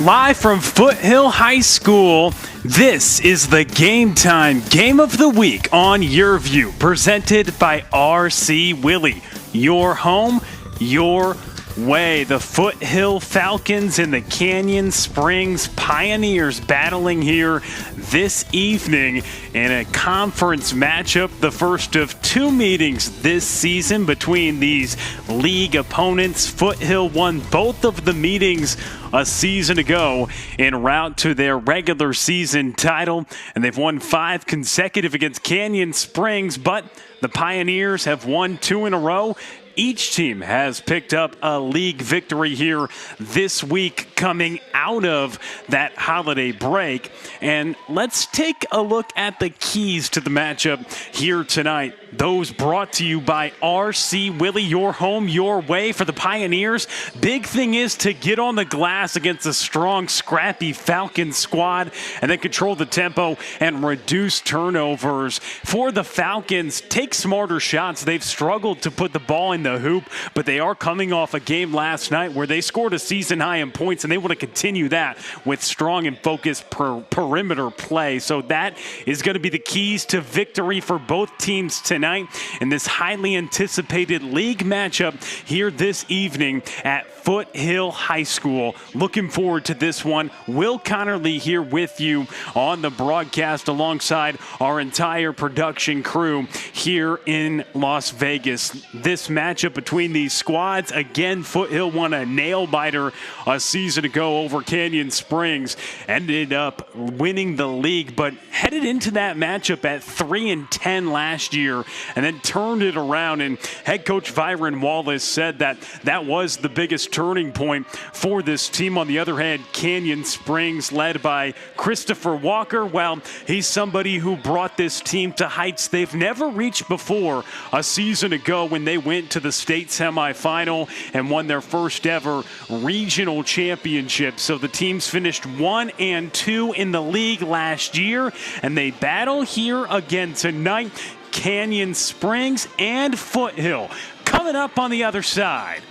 Live from Foothill High School, this is the Game Time Game of the Week on Your View, presented by R.C. Willey. Your home, your way. The Foothill Falcons and the Canyon Springs Pioneers battling here this evening in a conference matchup, the first of two meetings this season between these league opponents. Foothill won both of the meetings a season ago en route to their regular season title, and they've won 5 consecutive against Canyon Springs, but the Pioneers have won 2 in a row. Each team has picked up a league victory here this week coming out of that holiday break. And let's take a look at the keys to the matchup here tonight. Those brought to you by R.C. Willey, your home, your way. For the Pioneers, big thing is to get on the glass against a strong, scrappy Falcon squad and then control the tempo and reduce turnovers. For the Falcons, take smarter shots. They've struggled to put the ball in the hoop, but they are coming off a game last night where they scored a season high in points, and they want to continue that with strong and focused perimeter play. So that is going to be the keys to victory for both teams tonight in this highly anticipated league matchup here this evening at Foothill High School. Looking forward to this one. Will Connerly here with you on the broadcast alongside our entire production crew here in Las Vegas. This matchup between these squads, again, Foothill won a nail-biter a season ago over Canyon Springs, ended up winning the league, but headed into that matchup at 3-10 last year and then turned it around. And head coach Byron Wallace said that that was the biggest turning point for this team. On the other hand, Canyon Springs, led by Christopher Walker, well, he's somebody who brought this team to heights they've never reached before a season ago when they went to the state semifinal and won their first ever regional championship. So the teams finished 1-2 in the league last year, and they battle here again tonight. Canyon Springs and Foothill coming up on the other side.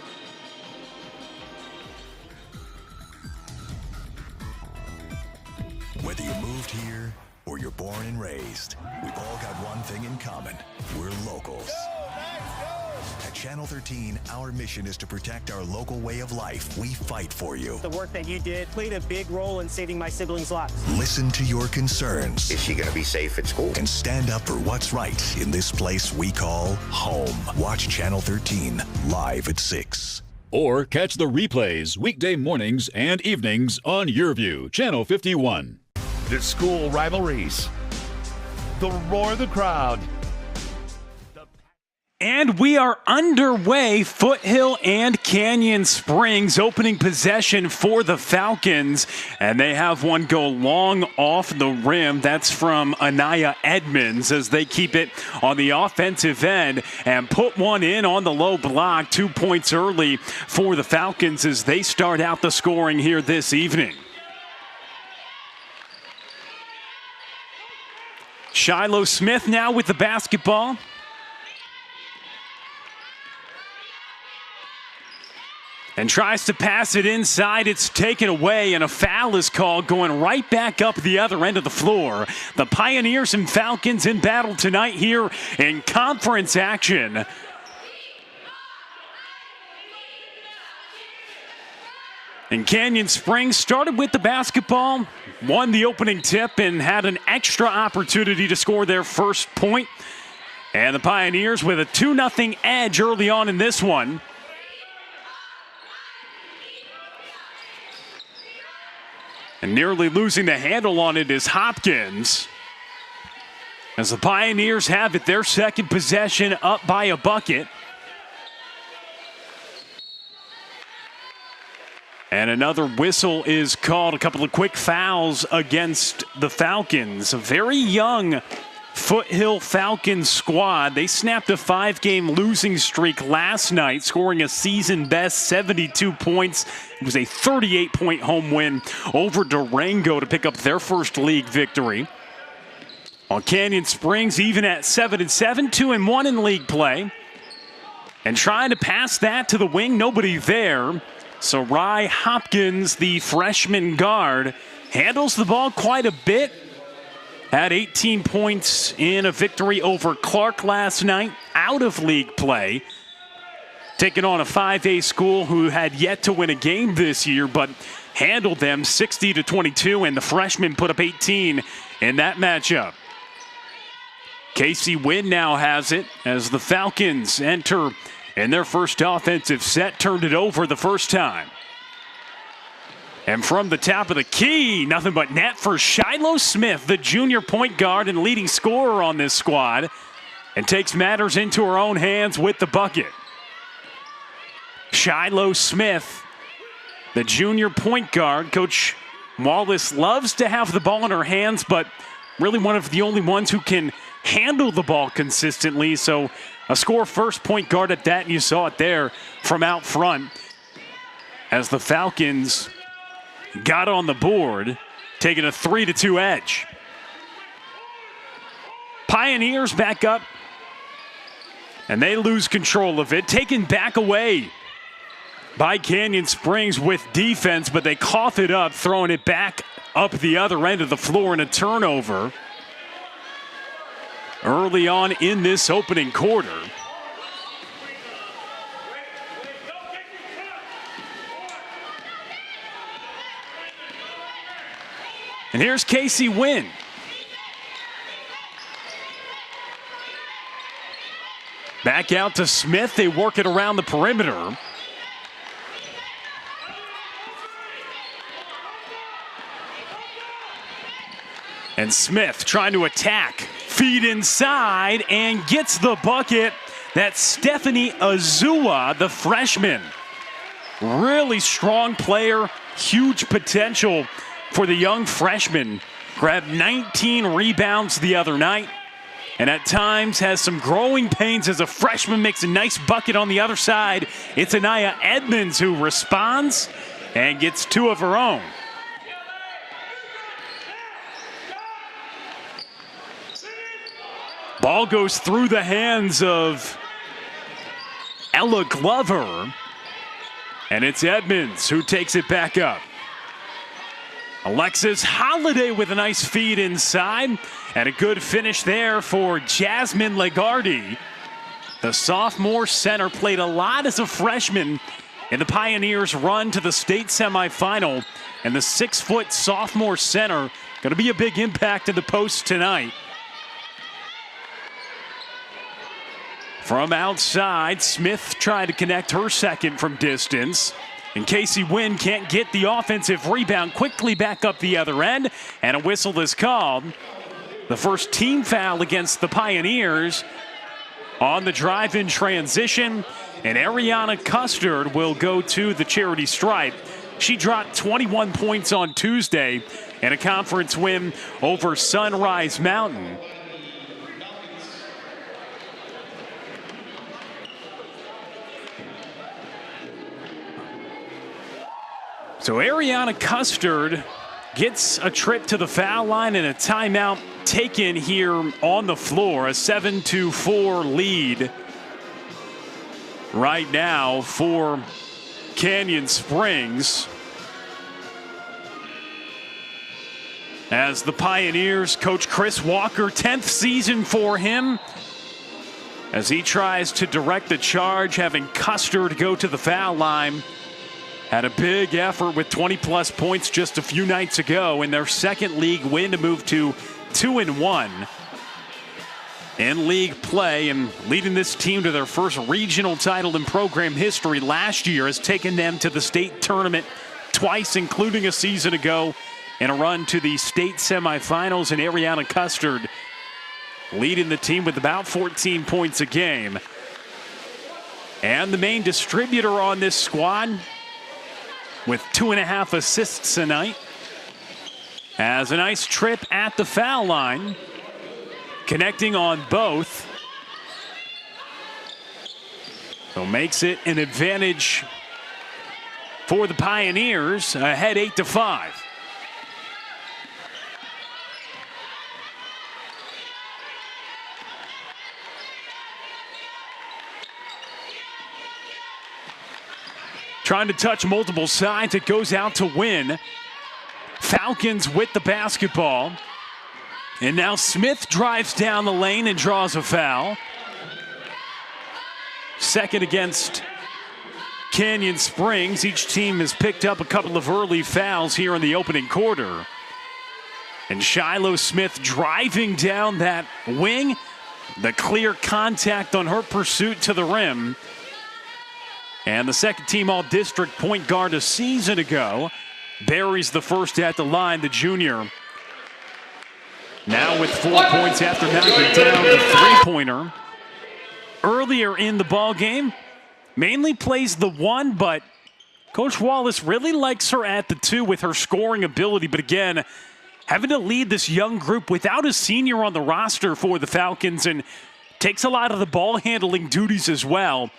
Whether you moved here or you're born and raised, we've all got one thing in common. We're locals. At Channel 13, our mission is to protect our local way of life. We fight for you. The work that you did played a big role in saving my siblings' lives. Listen to your concerns. Is she going to be safe at school? And stand up for what's right in this place we call home. Watch Channel 13 live at 6. Or catch the replays weekday mornings and evenings on Your View, Channel 51. The school rivalries, the roar of the crowd. And we are underway. Foothill and Canyon Springs opening possession for the Falcons. And they have one go long off the rim. That's from Anaya Edmonds as they keep it on the offensive end and put one in on the low block. 2 points early for the Falcons as they start out the scoring here this evening. Shiloh Smith now with the basketball. And tries to pass it inside. It's taken away, and a foul is called, going right back up the other end of the floor. The Pioneers and Falcons in battle tonight here in conference action. And Canyon Springs started with the basketball, won the opening tip, and had an extra opportunity to score their first point. And the Pioneers with a 2-0 edge early on in this one. And nearly losing the handle on it is Hopkins. As the Pioneers have it, their second possession up by a bucket. And another whistle is called. A couple of quick fouls against the Falcons. A very young Foothill Falcons squad. They snapped a 5-game losing streak last night, scoring a season-best 72 points. It was a 38-point home win over Durango to pick up their first league victory. On Canyon Springs, even at 7-7, 2-1 in league play. And trying to pass that to the wing, nobody there. Sarai Hopkins, the freshman guard, handles the ball quite a bit. Had 18 points in a victory over Clark last night, out of league play. Taking on a 5A school who had yet to win a game this year, but handled them 60-22, and the freshman put up 18 in that matchup. Casey Wynn now has it as the Falcons enter in their first offensive set, turned it over the first time. And from the top of the key, nothing but net for Shiloh Smith, the junior point guard and leading scorer on this squad, and takes matters into her own hands with the bucket. Shiloh Smith, the junior point guard. Coach Wallace loves to have the ball in her hands, but really one of the only ones who can handle the ball consistently. So a score-first point guard at that, and you saw it there from out front as the Falcons got on the board, taking a 3-2 edge. Pioneers back up, and they lose control of it, taken back away by Canyon Springs with defense, but they cough it up, throwing it back up the other end of the floor in a turnover early on in this opening quarter. And here's Casey Wynn. Back out to Smith. They work it around the perimeter. And Smith trying to attack. Feed inside and gets the bucket. That's Stephanie Azua, the freshman. Really strong player. Huge potential for the young freshman. Grabbed 19 rebounds the other night. And at times has some growing pains as a freshman, makes a nice bucket on the other side. It's Anaya Edmonds who responds and gets two of her own. Ball goes through the hands of Ella Glover. And it's Edmonds who takes it back up. Alexis Holiday with a nice feed inside. And a good finish there for Jasmine Legardi. The sophomore center played a lot as a freshman in the Pioneers' run to the state semifinal. And the 6-foot sophomore center going to be a big impact in the post tonight. From outside, Smith tried to connect her second from distance. And Casey Wynn can't get the offensive rebound. Quickly back up the other end. And a whistle is called. The first team foul against the Pioneers on the drive-in transition. And Ariana Custard will go to the charity stripe. She dropped 21 points on Tuesday in a conference win over Sunrise Mountain. So Ariana Custard gets a trip to the foul line and a timeout taken here on the floor. A 7-4 lead right now for Canyon Springs. As the Pioneers, Coach Chris Walker, 10th season for him, as he tries to direct the charge, having Custard go to the foul line. Had a big effort with 20-plus points just a few nights ago in their second league win to move to 2-1 in league play, and leading this team to their first regional title in program history last year has taken them to the state tournament twice, including a season ago in a run to the state semifinals. And Ariana Custard leading the team with about 14 points a game. And the main distributor on this squad with 2.5 assists tonight. Has a nice trip at the foul line, connecting on both. So makes it an advantage for the Pioneers, ahead 8-5. Trying to touch multiple sides. It goes out to win. Falcons with the basketball. And now Smith drives down the lane and draws a foul. Second against Canyon Springs. Each team has picked up a couple of early fouls here in the opening quarter. And Shiloh Smith driving down that wing. The clear contact on her pursuit to the rim. And the second team all-district point guard a season ago buries the first at the line, the junior. Now with 4 points after knocking down the three-pointer. Earlier in the ball game, mainly plays the one, but Coach Wallace really likes her at the two with her scoring ability. But again, having to lead this young group without a senior on the roster for the Falcons, and takes a lot of the ball handling duties as well,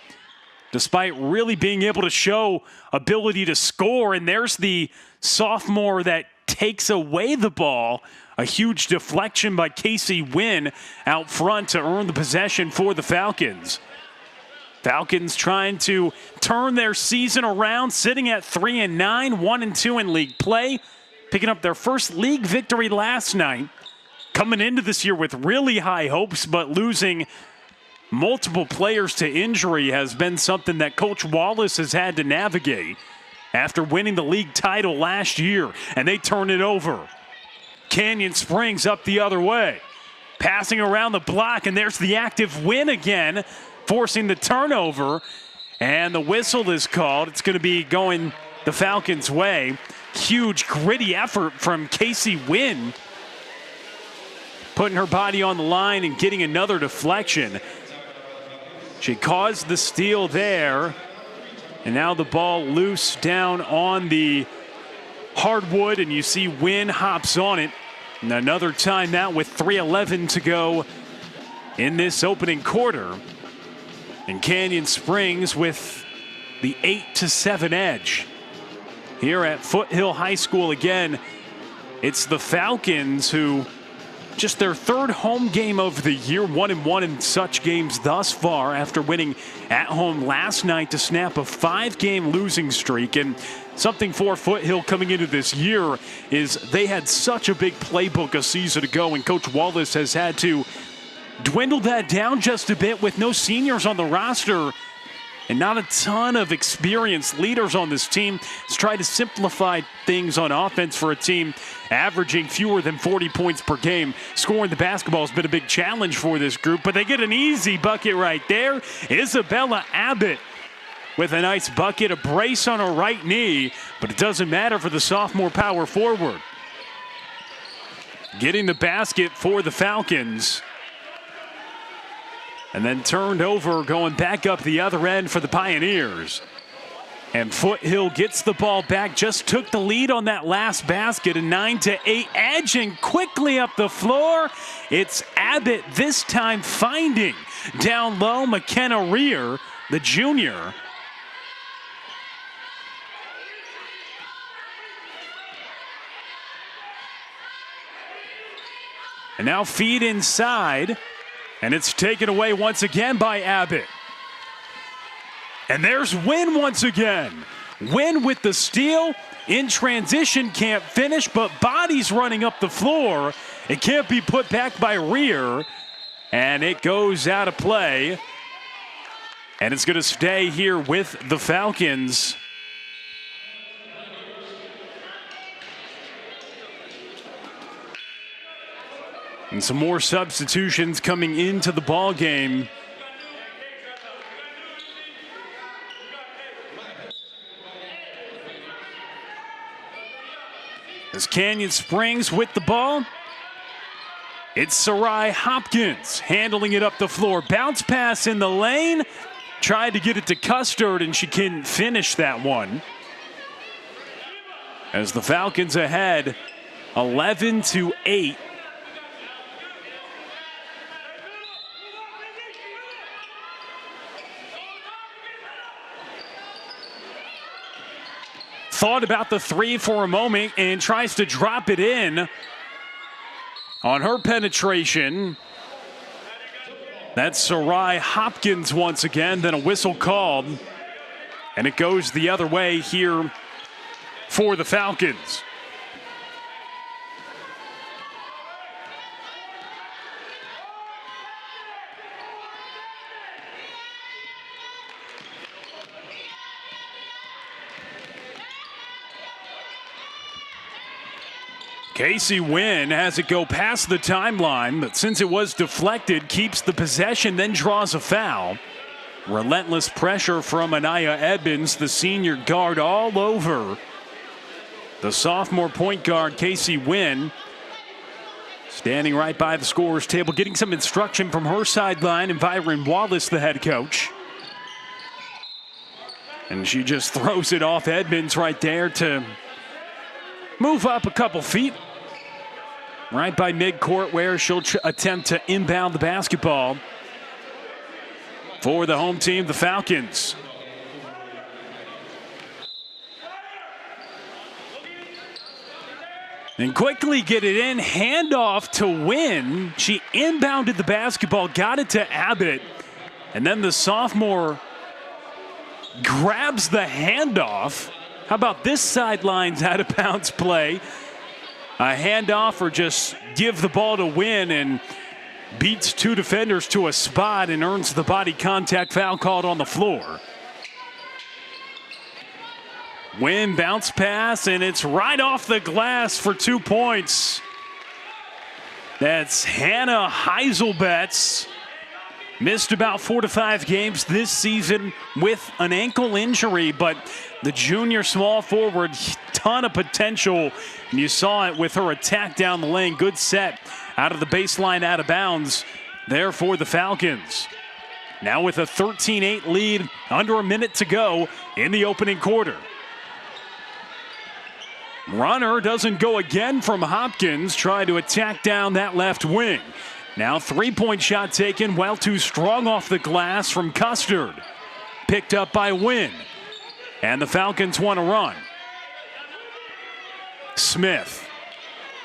despite really being able to show ability to score. And there's the sophomore that takes away the ball. A huge deflection by Casey Wynn out front to earn the possession for the Falcons. Falcons trying to turn their season around, sitting at 3-9, 1-2 in league play, picking up their first league victory last night. Coming into this year with really high hopes, but losing multiple players to injury has been something that Coach Wallace has had to navigate after winning the league title last year, and they turn it over. Canyon Springs up the other way. Passing around the block, and there's the active win again, forcing the turnover. And the whistle is called. It's going to be going the Falcons' way. Huge, gritty effort from Casey Wynn, putting her body on the line and getting another deflection. She caused the steal there. And now the ball loose down on the hardwood, and you see Wynn hops on it. And another timeout with 3:11 to go in this opening quarter. And Canyon Springs with the 8-7 edge. Here at Foothill High School again, it's the Falcons who, just their third home game of the year, 1-1 in such games thus far after winning at home last night to snap a 5-game losing streak. And something for Foothill coming into this year is they had such a big playbook a season ago, and Coach Wallace has had to dwindle that down just a bit with no seniors on the roster and not a ton of experienced leaders on this team. He's tried to simplify things on offense for a team averaging fewer than 40 points per game. Scoring the basketball has been a big challenge for this group, but they get an easy bucket right there. Isabella Abbott with a nice bucket, a brace on her right knee, but it doesn't matter for the sophomore power forward. Getting the basket for the Falcons. And then turned over, going back up the other end for the Pioneers. And Foothill gets the ball back, just took the lead on that last basket, a 9-8 edge, and quickly up the floor. It's Abbott this time finding down low McKenna Rear, the junior. And now feed inside. And it's taken away once again by Abbott. And there's Wynn once again. Wynn with the steal. In transition, can't finish, but bodies running up the floor. It can't be put back by Rear. And it goes out of play. And it's going to stay here with the Falcons. And some more substitutions coming into the ball game. As Canyon Springs with the ball. It's Sarai Hopkins handling it up the floor. Bounce pass in the lane. Tried to get it to Custard, and she couldn't finish that one. As the Falcons ahead, 11-8. Thought about the three for a moment and tries to drop it in on her penetration. That's Sarai Hopkins once again, then a whistle called. And it goes the other way here for the Falcons. Casey Wynn has it go past the timeline, but since it was deflected, keeps the possession, then draws a foul. Relentless pressure from Anaya Edmonds, the senior guard, all over the sophomore point guard, Casey Wynn. Standing right by the scorer's table, getting some instruction from her sideline, and Byron Wallace, the head coach. And she just throws it off Edmonds right there to move up a couple feet. Right by midcourt where she'll attempt to inbound the basketball for the home team, the Falcons. And quickly get it in, handoff to Wynn. She inbounded the basketball, got it to Abbott, and then the sophomore grabs the handoff. How about this sidelines out of bounds play? A handoff or just give the ball to Wynn, and beats two defenders to a spot and earns the body contact foul called on the floor. Wynn bounce pass, and it's right off the glass for 2 points. That's Hannah Heiselbetz. Missed about 4 to 5 games this season with an ankle injury, but the junior small forward, ton of potential, and you saw it with her attack down the lane. Good set out of the baseline, out of bounds there for the Falcons. Now with a 13-8 lead, under a minute to go in the opening quarter. Runner doesn't go again from Hopkins, trying to attack down that left wing. Now three-point shot taken, well too strong off the glass from Custard. Picked up by Wynn. And the Falcons want to run. Smith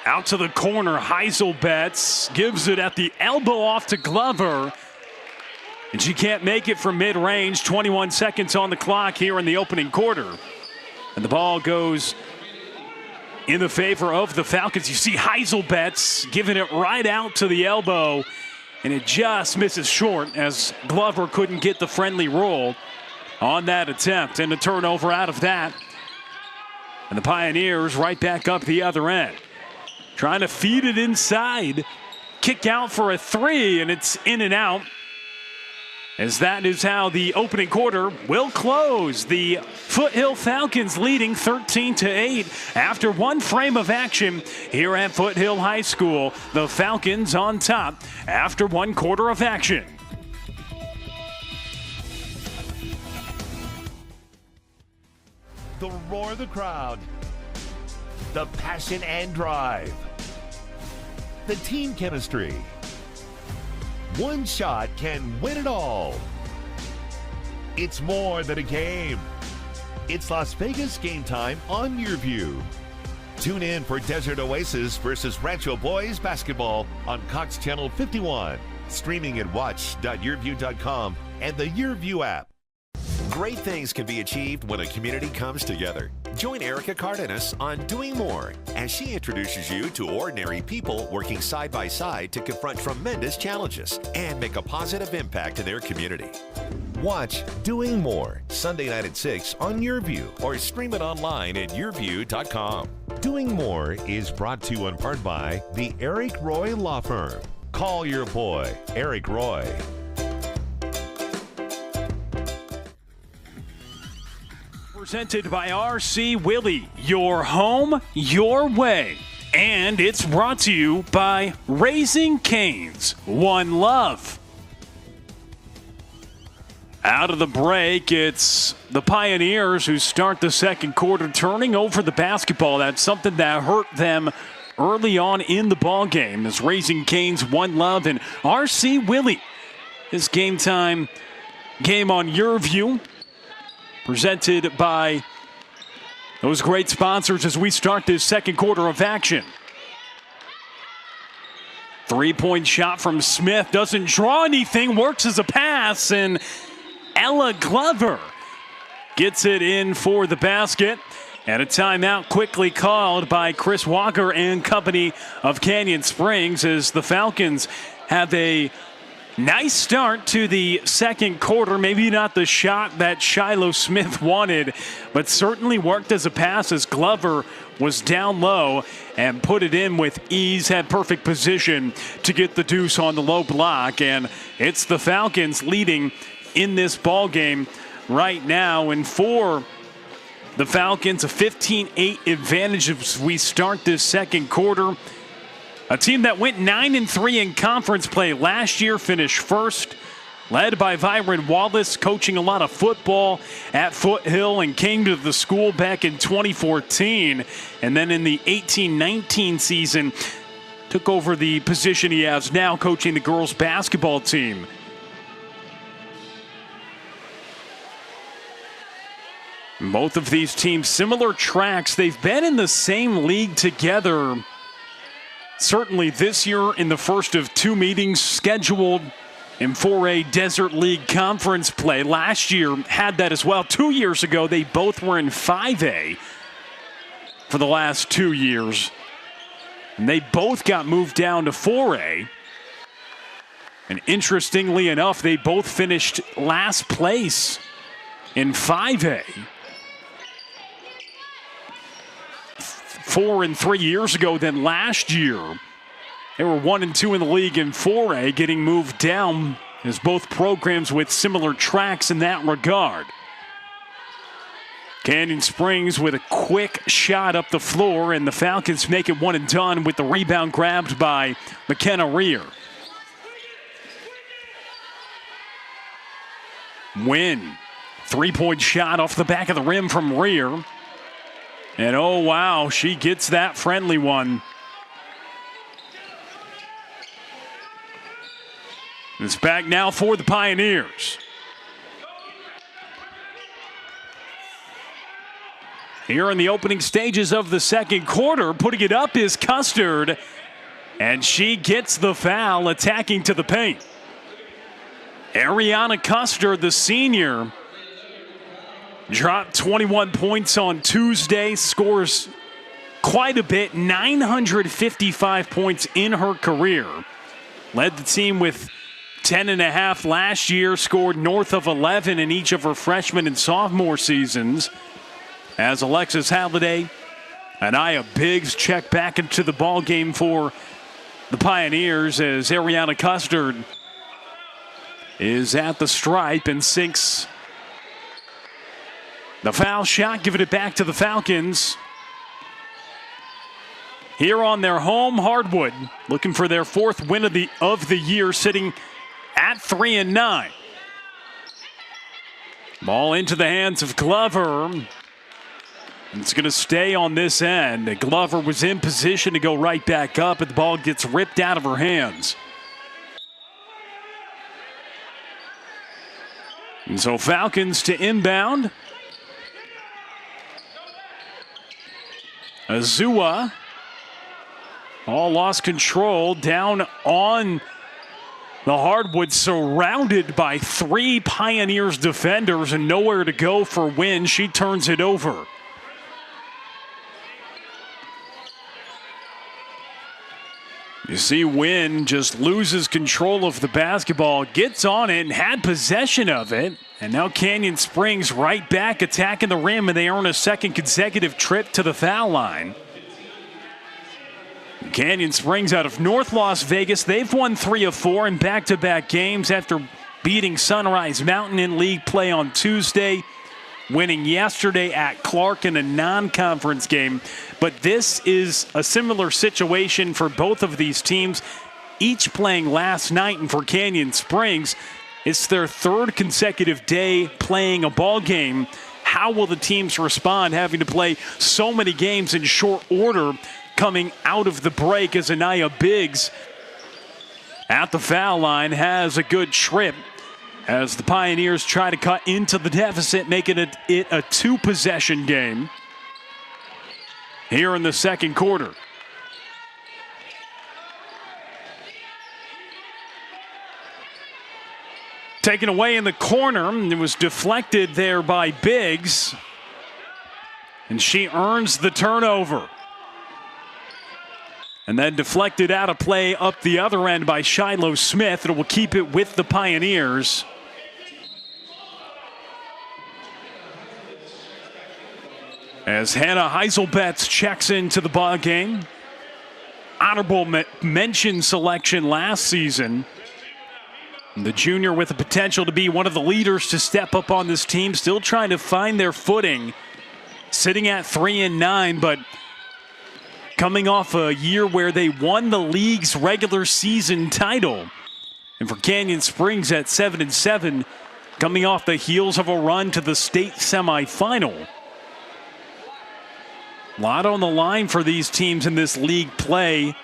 out to the corner. Heiselbetz gives it at the elbow off to Glover. And she can't make it from mid-range. 21 seconds on the clock here in the opening quarter. And the ball goes in the favor of the Falcons. You see Heiselbetz giving it right out to the elbow, and it just misses short as Glover couldn't get the friendly roll on that attempt. And a turnover out of that. And the Pioneers right back up the other end. Trying to feed it inside. Kick out for a three, and it's in and out. As that is how the opening quarter will close. The Foothill Falcons leading 13-8 after one frame of action here at Foothill High School. The Falcons on top after one quarter of action. The roar of the crowd. The passion and drive. The team chemistry. One shot can win it all. It's more than a game. It's Las Vegas game time on YourView. Tune in for Desert Oasis versus Rancho Boys basketball on Cox Channel 51. Streaming at watch.yourview.com and the YourView app. Great things can be achieved when a community comes together. Join Erica Cardenas on Doing More as she introduces you to ordinary people working side by side to confront tremendous challenges and make a positive impact in their community. Watch Doing More Sunday night at 6 on YourView or stream it online at yourview.com. Doing More is brought to you in part by the Eric Roy Law Firm. Call your boy, Eric Roy. Presented by R.C. Willey, your home, your way. And it's brought to you by Raising Cane's, One Love. Out of the break, it's the Pioneers who start the second quarter turning over the basketball. That's something that hurt them early on in the ball game. As Raising Cane's, One Love, and R.C. Willey. This game time game on YourView. Presented by those great sponsors as we start this second quarter of action. Three-point shot from Smith. Doesn't draw anything. Works as a pass. And Ella Glover gets it in for the basket. And a timeout quickly called by Chris Walker and company of Canyon Springs as the Falcons have a nice start to the second quarter. Maybe not the shot that Shiloh Smith wanted, but certainly worked as a pass as Glover was down low and put it in with ease, had perfect position to get the deuce on the low block. And it's the Falcons leading in this ball game right now. And for the Falcons, a 15-8 advantage as we start this second quarter. A team that went 9-3 in conference play last year, finished first, led by Byron Wallace, coaching a lot of football at Foothill and came to the school back in 2014. And then in the 18-19 season, took over the position he has now, coaching the girls basketball team. Both of these teams, similar tracks. They've been in the same league together. Certainly this year in the first of two meetings scheduled in 4A Desert League Conference play. Last year had that as well. 2 years ago, they both were in 5A for the last 2 years. And they both got moved down to 4A. And interestingly enough, they both finished last place in 5A. 4 and 3 years ago, then last year they were 1 and 2 in the league in 4A, getting moved down as both programs with similar tracks in that regard. Canyon Springs with a quick shot up the floor, and the Falcons make it one and done with the rebound grabbed by McKenna Rear. Win. 3-point shot off the back of the rim from Rear. And oh, wow, she gets that friendly one. It's back now for the Pioneers. Here in the opening stages of the second quarter, putting it up is Custard. And she gets the foul, attacking to the paint. Ariana Custard, the senior, dropped 21 points on Tuesday, scores quite a bit, 955 points in her career. Led the team with 10.5 last year, scored north of 11 in each of her freshman and sophomore seasons. As Alexis Halliday and Aya Biggs check back into the ball game for the Pioneers as Ariana Custard is at the stripe and sinks the foul shot, giving it back to the Falcons. Here on their home hardwood, looking for their fourth win of the year, sitting at 3-9. Ball into the hands of Glover. It's going to stay on this end. Glover was in position to go right back up, but the ball gets ripped out of her hands. And so Falcons to inbound. Azua all lost control down on the hardwood, surrounded by 3 Pioneers defenders and nowhere to go for Wynn. She turns it over. You see Wynn just loses control of the basketball, gets on it and had possession of it. And now Canyon Springs right back attacking the rim, and they earn a second consecutive trip to the foul line. Canyon Springs out of North Las Vegas. They've won 3 of 4 in back-to-back games after beating Sunrise Mountain in league play on Tuesday, winning yesterday at Clark in a non-conference game. But this is a similar situation for both of these teams, each playing last night. And for Canyon Springs, it's their third consecutive day playing a ball game. How will the teams respond, having to play so many games in short order coming out of the break, as Anaya Biggs at the foul line has a good trip as the Pioneers try to cut into the deficit, making it a 2-possession game here in the second quarter. taken away in the corner. It was deflected there by Biggs. And she earns the turnover. And then deflected out of play up the other end by Shiloh Smith. It will keep it with the Pioneers. As Hannah Heiselbetz checks into the ball game. Honorable mention selection last season. The junior with the potential to be one of the leaders to step up on this team. Still trying to find their footing. Sitting at 3-9, but coming off a year where they won the league's regular season title. And for Canyon Springs at 7-7, coming off the heels of a run to the state semifinal. A lot on the line for these teams in this league play.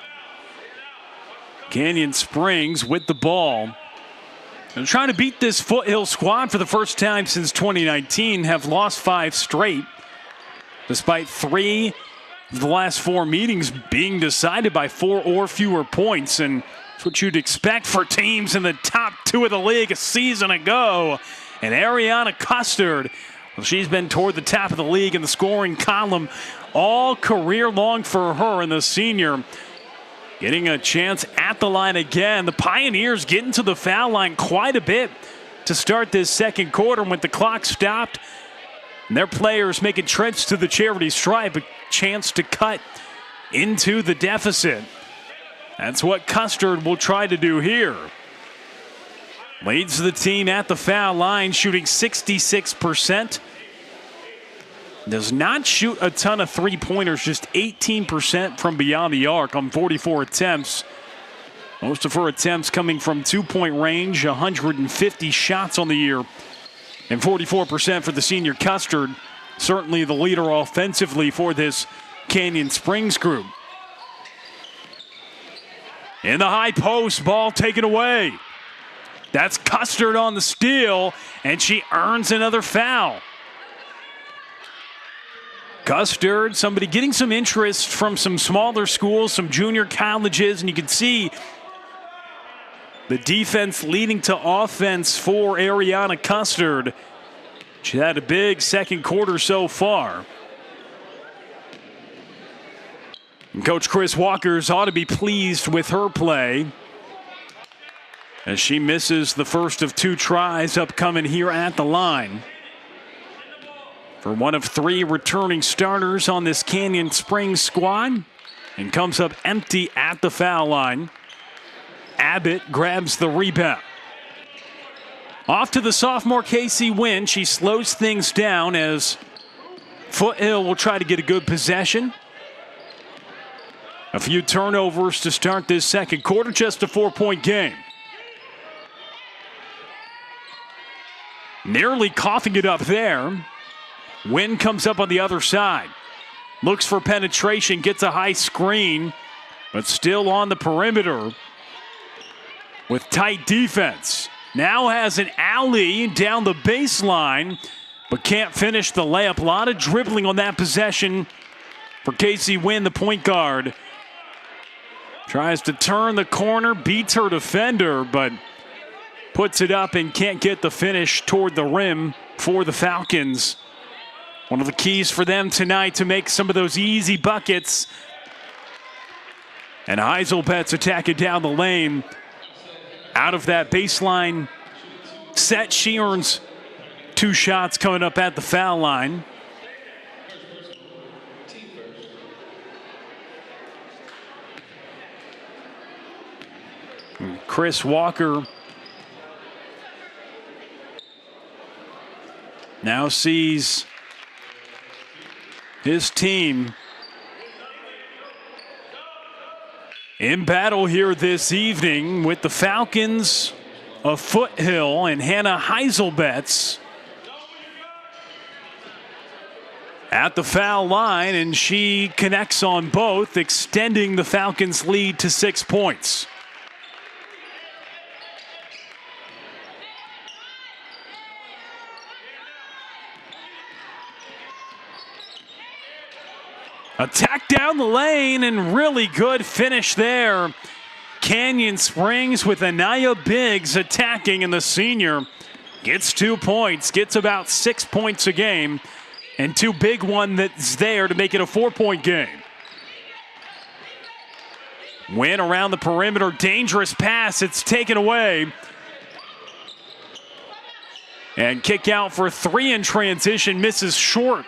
Canyon Springs with the ball. They're trying to beat this Foothill squad for the first time since 2019. Have lost 5 straight. Despite 3 of the last 4 meetings being decided by 4 or fewer points. And that's what you'd expect for teams in the top 2 of the league a season ago. And Ariana Custard, well, she's been toward the top of the league in the scoring column all career long for her, and the senior getting a chance at the line again. The Pioneers getting to the foul line quite a bit to start this second quarter. When the clock stopped, and their players making trips to the charity stripe, a chance to cut into the deficit. That's what Custard will try to do here. Leads the team at the foul line, shooting 66%. Does not shoot a ton of three-pointers, just 18% from beyond the arc on 44 attempts. Most of her attempts coming from two-point range, 150 shots on the year, and 44% for the senior Custard. Certainly the leader offensively for this Canyon Springs group. In the high post, ball taken away. That's Custard on the steal, and she earns another foul. Custard, somebody getting some interest from some smaller schools, some junior colleges, and you can see the defense leading to offense for Ariana Custard. She had a big second quarter so far. And Coach Chris Walkers ought to be pleased with her play as she misses the first of 2 tries upcoming here at the line. For one of 3 returning starters on this Canyon Springs squad, and comes up empty at the foul line. Abbott grabs the rebound. Off to the sophomore Casey Wynn. She slows things down as Foothill will try to get a good possession. A few turnovers to start this second quarter, just a 4-point game. Nearly coughing it up there. Wynn comes up on the other side. Looks for penetration, gets a high screen, but still on the perimeter with tight defense. Now has an alley down the baseline, but can't finish the layup. A lot of dribbling on that possession for Casey Wynn, the point guard. Tries to turn the corner, beats her defender, but puts it up and can't get the finish toward the rim for the Falcons. One of the keys for them tonight to make some of those easy buckets. And Heiselbetz attacking down the lane. Out of that baseline set, she earns 2 shots coming up at the foul line. And Chris Walker now sees his team in battle here this evening with the Falcons of Foothill and Hannah Heiselbetz at the foul line, and she connects on both, extending the Falcons' lead to 6 points. Attack down the lane and really good finish there. Canyon Springs with Anaya Biggs attacking, and the senior gets 2 points, gets about 6 points a game, and two big one that's there to make it a 4-point game. Win around the perimeter, dangerous pass, it's taken away. And kick out for three in transition, misses short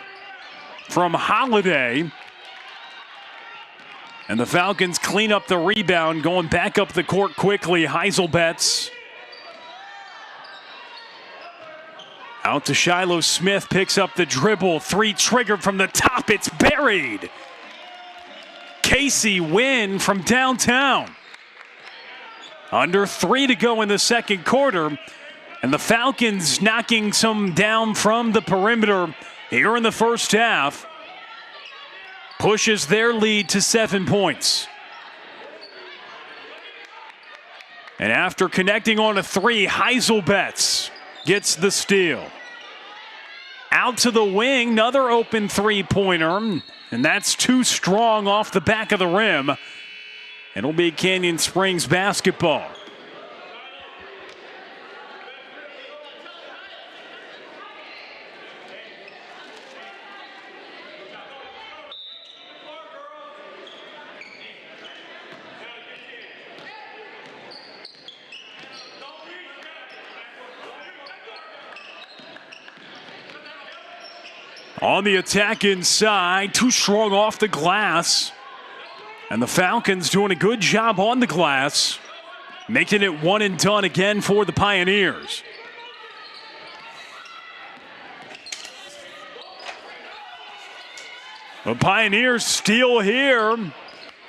from Holiday. And the Falcons clean up the rebound, going back up the court quickly. Heiselbetz out to Shiloh Smith, picks up the dribble. Three triggered from the top, it's buried. Casey Wynn from downtown. Under 3 to go in the second quarter. And the Falcons knocking some down from the perimeter here in the first half. Pushes their lead to 7 points. And after connecting on a three, Heiselbetz gets the steal. Out to the wing, another open three-pointer. And that's too strong off the back of the rim. It'll be Canyon Springs basketball. On the attack inside, too strong off the glass. And the Falcons doing a good job on the glass, making it one and done again for the Pioneers. The Pioneers steal here,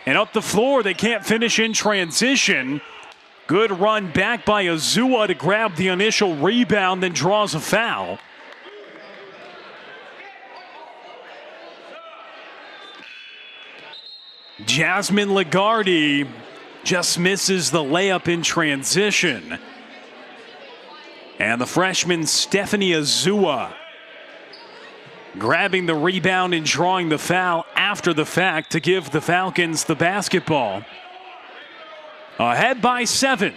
and up the floor, they can't finish in transition. Good run back by Azua to grab the initial rebound, then draws a foul. Jasmine Lagarde just misses the layup in transition. And the freshman Stephanie Azua grabbing the rebound and drawing the foul after the fact to give the Falcons the basketball. Ahead by 7.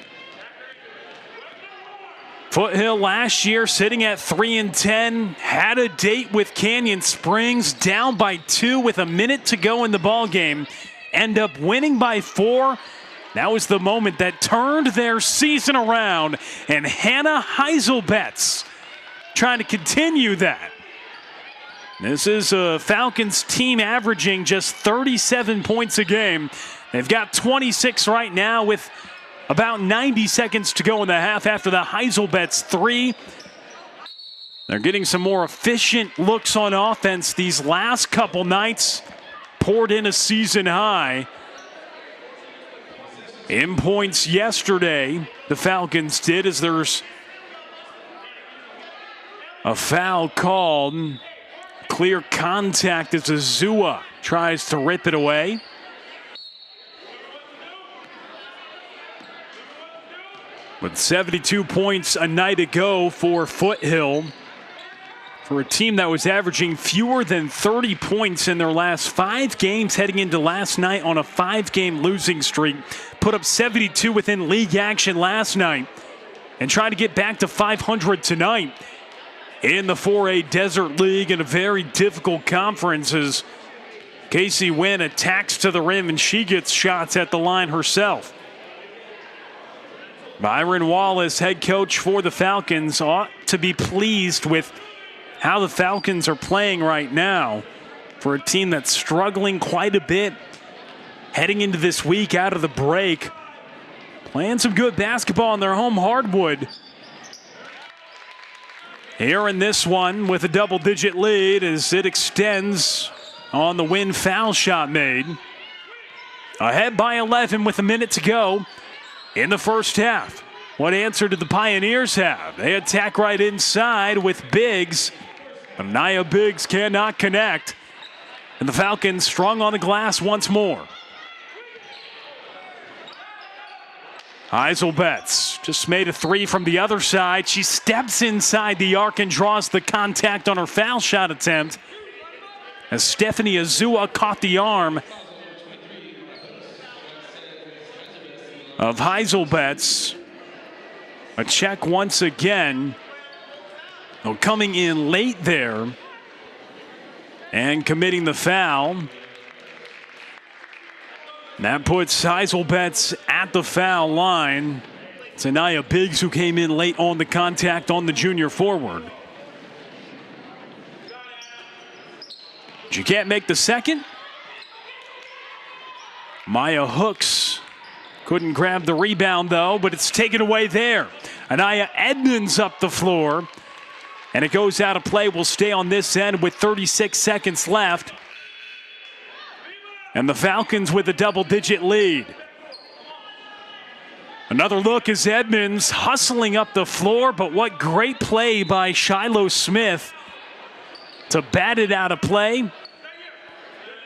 Foothill last year sitting at 3-10, had a date with Canyon Springs, down by 2 with a minute to go in the ball game. End up winning by 4. That was the moment that turned their season around, and Hannah Heiselbetz trying to continue that. This is a Falcons team averaging just 37 points a game. They've got 26 right now with about 90 seconds to go in the half after the Heiselbetz three. They're getting some more efficient looks on offense these last couple nights. Poured in a season high. In points yesterday, the Falcons did, as there's a foul called. Clear contact as Azua tries to rip it away. With 72 points a night ago for Foothill, for a team that was averaging fewer than 30 points in their last 5 games heading into last night on a 5-game losing streak. Put up 72 within league action last night and try to get back to 500 tonight in the 4A Desert League in a very difficult conference as Casey Wynn attacks to the rim and she gets shots at the line herself. Byron Wallace, head coach for the Falcons, ought to be pleased with how the Falcons are playing right now for a team that's struggling quite a bit heading into this week out of the break. Playing some good basketball on their home hardwood. Here in this one with a double-digit lead as it extends on the Wynn foul shot made. Ahead by 11 with a minute to go in the first half. What answer did the Pioneers have? They attack right inside with Biggs. But Anaya Biggs cannot connect. And the Falcons strung on the glass once more. Heiselbetz just made a three from the other side. She steps inside the arc and draws the contact on her foul shot attempt. As Stephanie Azua caught the arm of Heiselbetz. A check once again. Oh, coming in late there and committing the foul. That puts Heiselbetz at the foul line. It's Anaya Biggs who came in late on the contact on the junior forward. She can't make the second. Maya Hooks couldn't grab the rebound though, but it's taken away there. Anaya Edmonds up the floor, and it goes out of play. Will stay on this end with 36 seconds left. And the Falcons with a double-digit lead. Another look is Edmonds hustling up the floor, but what great play by Shiloh Smith to bat it out of play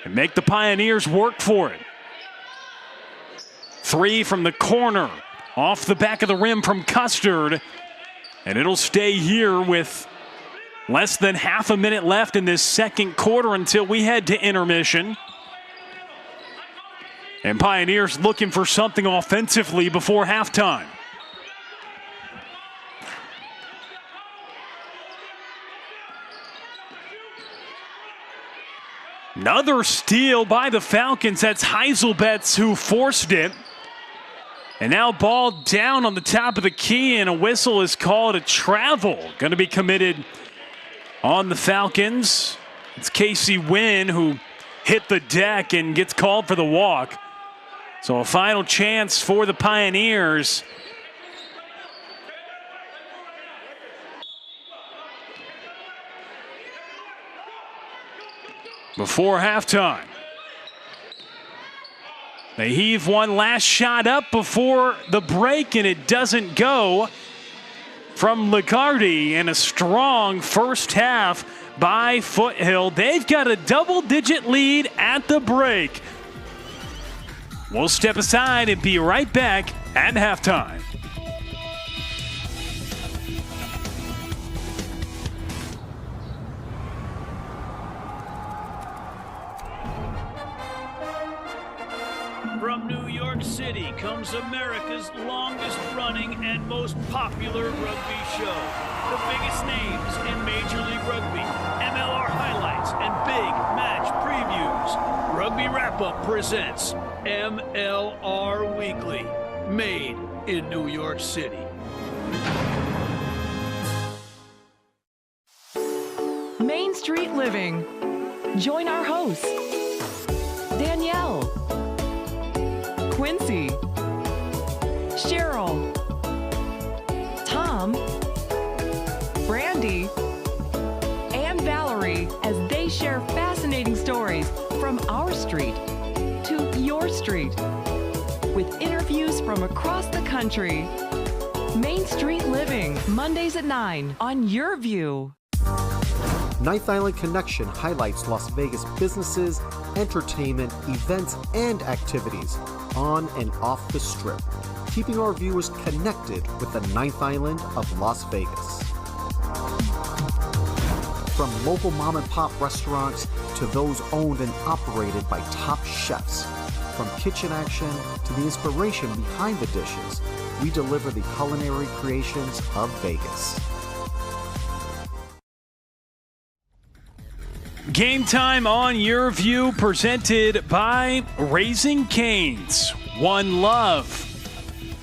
and make the Pioneers work for it. Three from the corner, off the back of the rim from Custard, and it'll stay here with less than half a minute left in this second quarter until we head to intermission. And Pioneers looking for something offensively before halftime. Another steal by the Falcons. That's Heiselbetz who forced it. And now ball down on the top of the key, and a whistle is called a travel. Going to be committed on the Falcons. It's Casey Wynn who hit the deck and gets called for the walk. So a final chance for the Pioneers. Before halftime. They heave one last shot up before the break, and it doesn't go from Ligardi. And a strong first half by Foothill. They've got a double-digit lead at the break. We'll step aside and be right back at halftime. From New York City comes America's longest running and most popular rugby show. The biggest names in Major League Rugby, MLR highlights, and big match previews. Rugby Wrap-Up presents MLR Weekly, made in New York City. Main Street Living. Join our hosts, Danielle, Quincy, Cheryl, Tom, Brandy, and Valerie as they share fascinating stories from our street to your street with interviews from across the country. Main Street Living, Mondays at 9 on Your View. Ninth Island Connection highlights Las Vegas businesses, entertainment, events, and activities on and off the Strip, keeping our viewers connected with the Ninth Island of Las Vegas. From local mom and pop restaurants to those owned and operated by top chefs, from kitchen action to the inspiration behind the dishes, we deliver the culinary creations of Vegas. Game time on Your View, presented by Raising Cane's. One Love.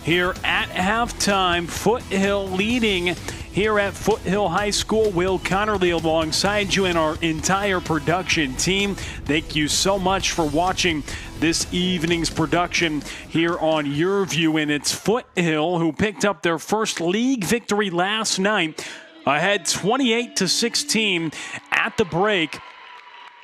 Here at halftime, Foothill leading here at Foothill High School. Will Connerly alongside you and our entire production team. Thank you so much for watching this evening's production here on Your View. And it's Foothill who picked up their first league victory last night, ahead 28-16 at the break.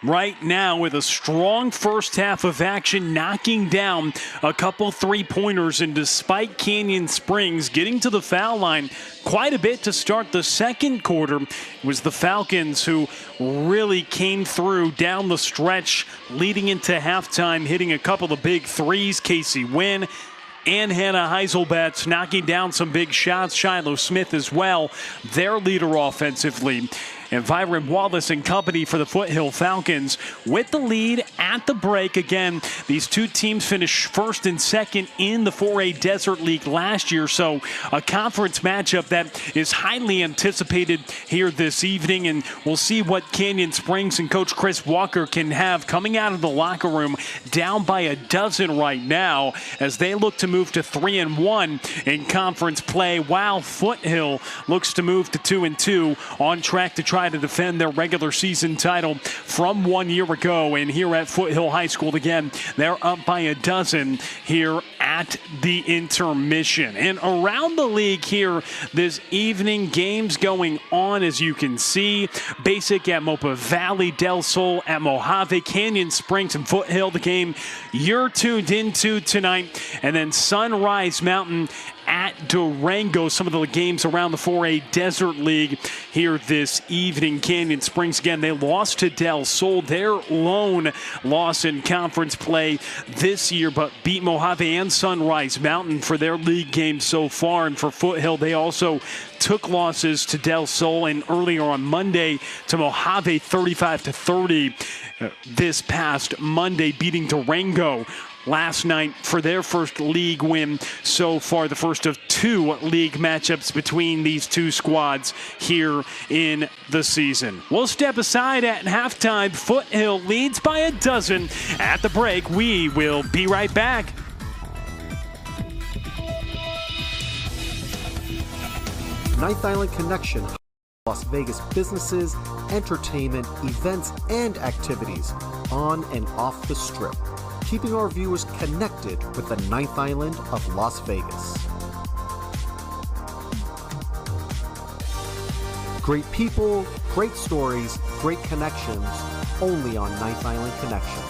Right now with a strong first half of action, knocking down a couple three-pointers, and despite Canyon Springs getting to the foul line quite a bit to start the second quarter, it was the Falcons who really came through down the stretch leading into halftime, hitting a couple of big threes. Casey Wynn and Hannah Heiselbetz knocking down some big shots. Shiloh Smith as well, their leader offensively. and Byron Wallace and company for the Foothill Falcons with the lead at the break. Again, these two teams finished first and second in the 4A Desert League last year, so a conference matchup that is highly anticipated here this evening, and we'll see what Canyon Springs and Coach Chris Walker can have coming out of the locker room down by a dozen right now as they look to move to 3-1 in conference play, while Foothill looks to move to 2-2, on track to try to defend their regular season title from 1 year ago. And here at Foothill High School, again, they're up by a dozen here at the intermission. And around the league here this evening, games going on, as you can see. Basic at Mopa Valley, Del Sol at Mojave, Canyon Springs and Foothill, the game you're tuned into tonight. And then Sunrise Mountain at Durango, some of the games around the 4A Desert League here this evening. Canyon Springs, again, they lost to Del Sol, their lone loss in conference play this year, but beat Mojave and Sunrise Mountain for their league games so far. And for Foothill, they also took losses to Del Sol and earlier on Monday to Mojave 35-30 this past Monday, beating Durango last night for their first league win so far, the first of two league matchups between these two squads here in the season. We'll step aside at halftime. Foothill leads by a dozen. At the break, we will be right back. Ninth Island Connection, Las Vegas businesses, entertainment, events, and activities on and off the Strip, keeping our viewers connected with the Ninth Island of Las Vegas. Great people, great stories, great connections, only on Ninth Island Connection.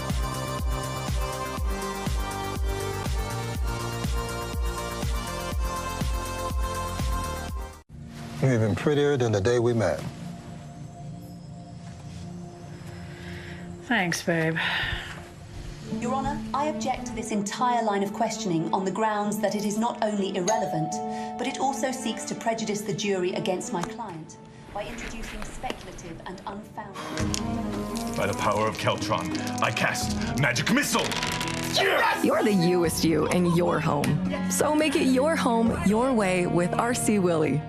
You're even prettier than the day we met. Thanks, babe. Your Honour, I object to this entire line of questioning on the grounds that it is not only irrelevant, but it also seeks to prejudice the jury against my client by introducing speculative and unfounded. By the power of Keltron, I cast Magic Missile! Yes! You're the youest you in your home. So make it your home, your way with RC Willie.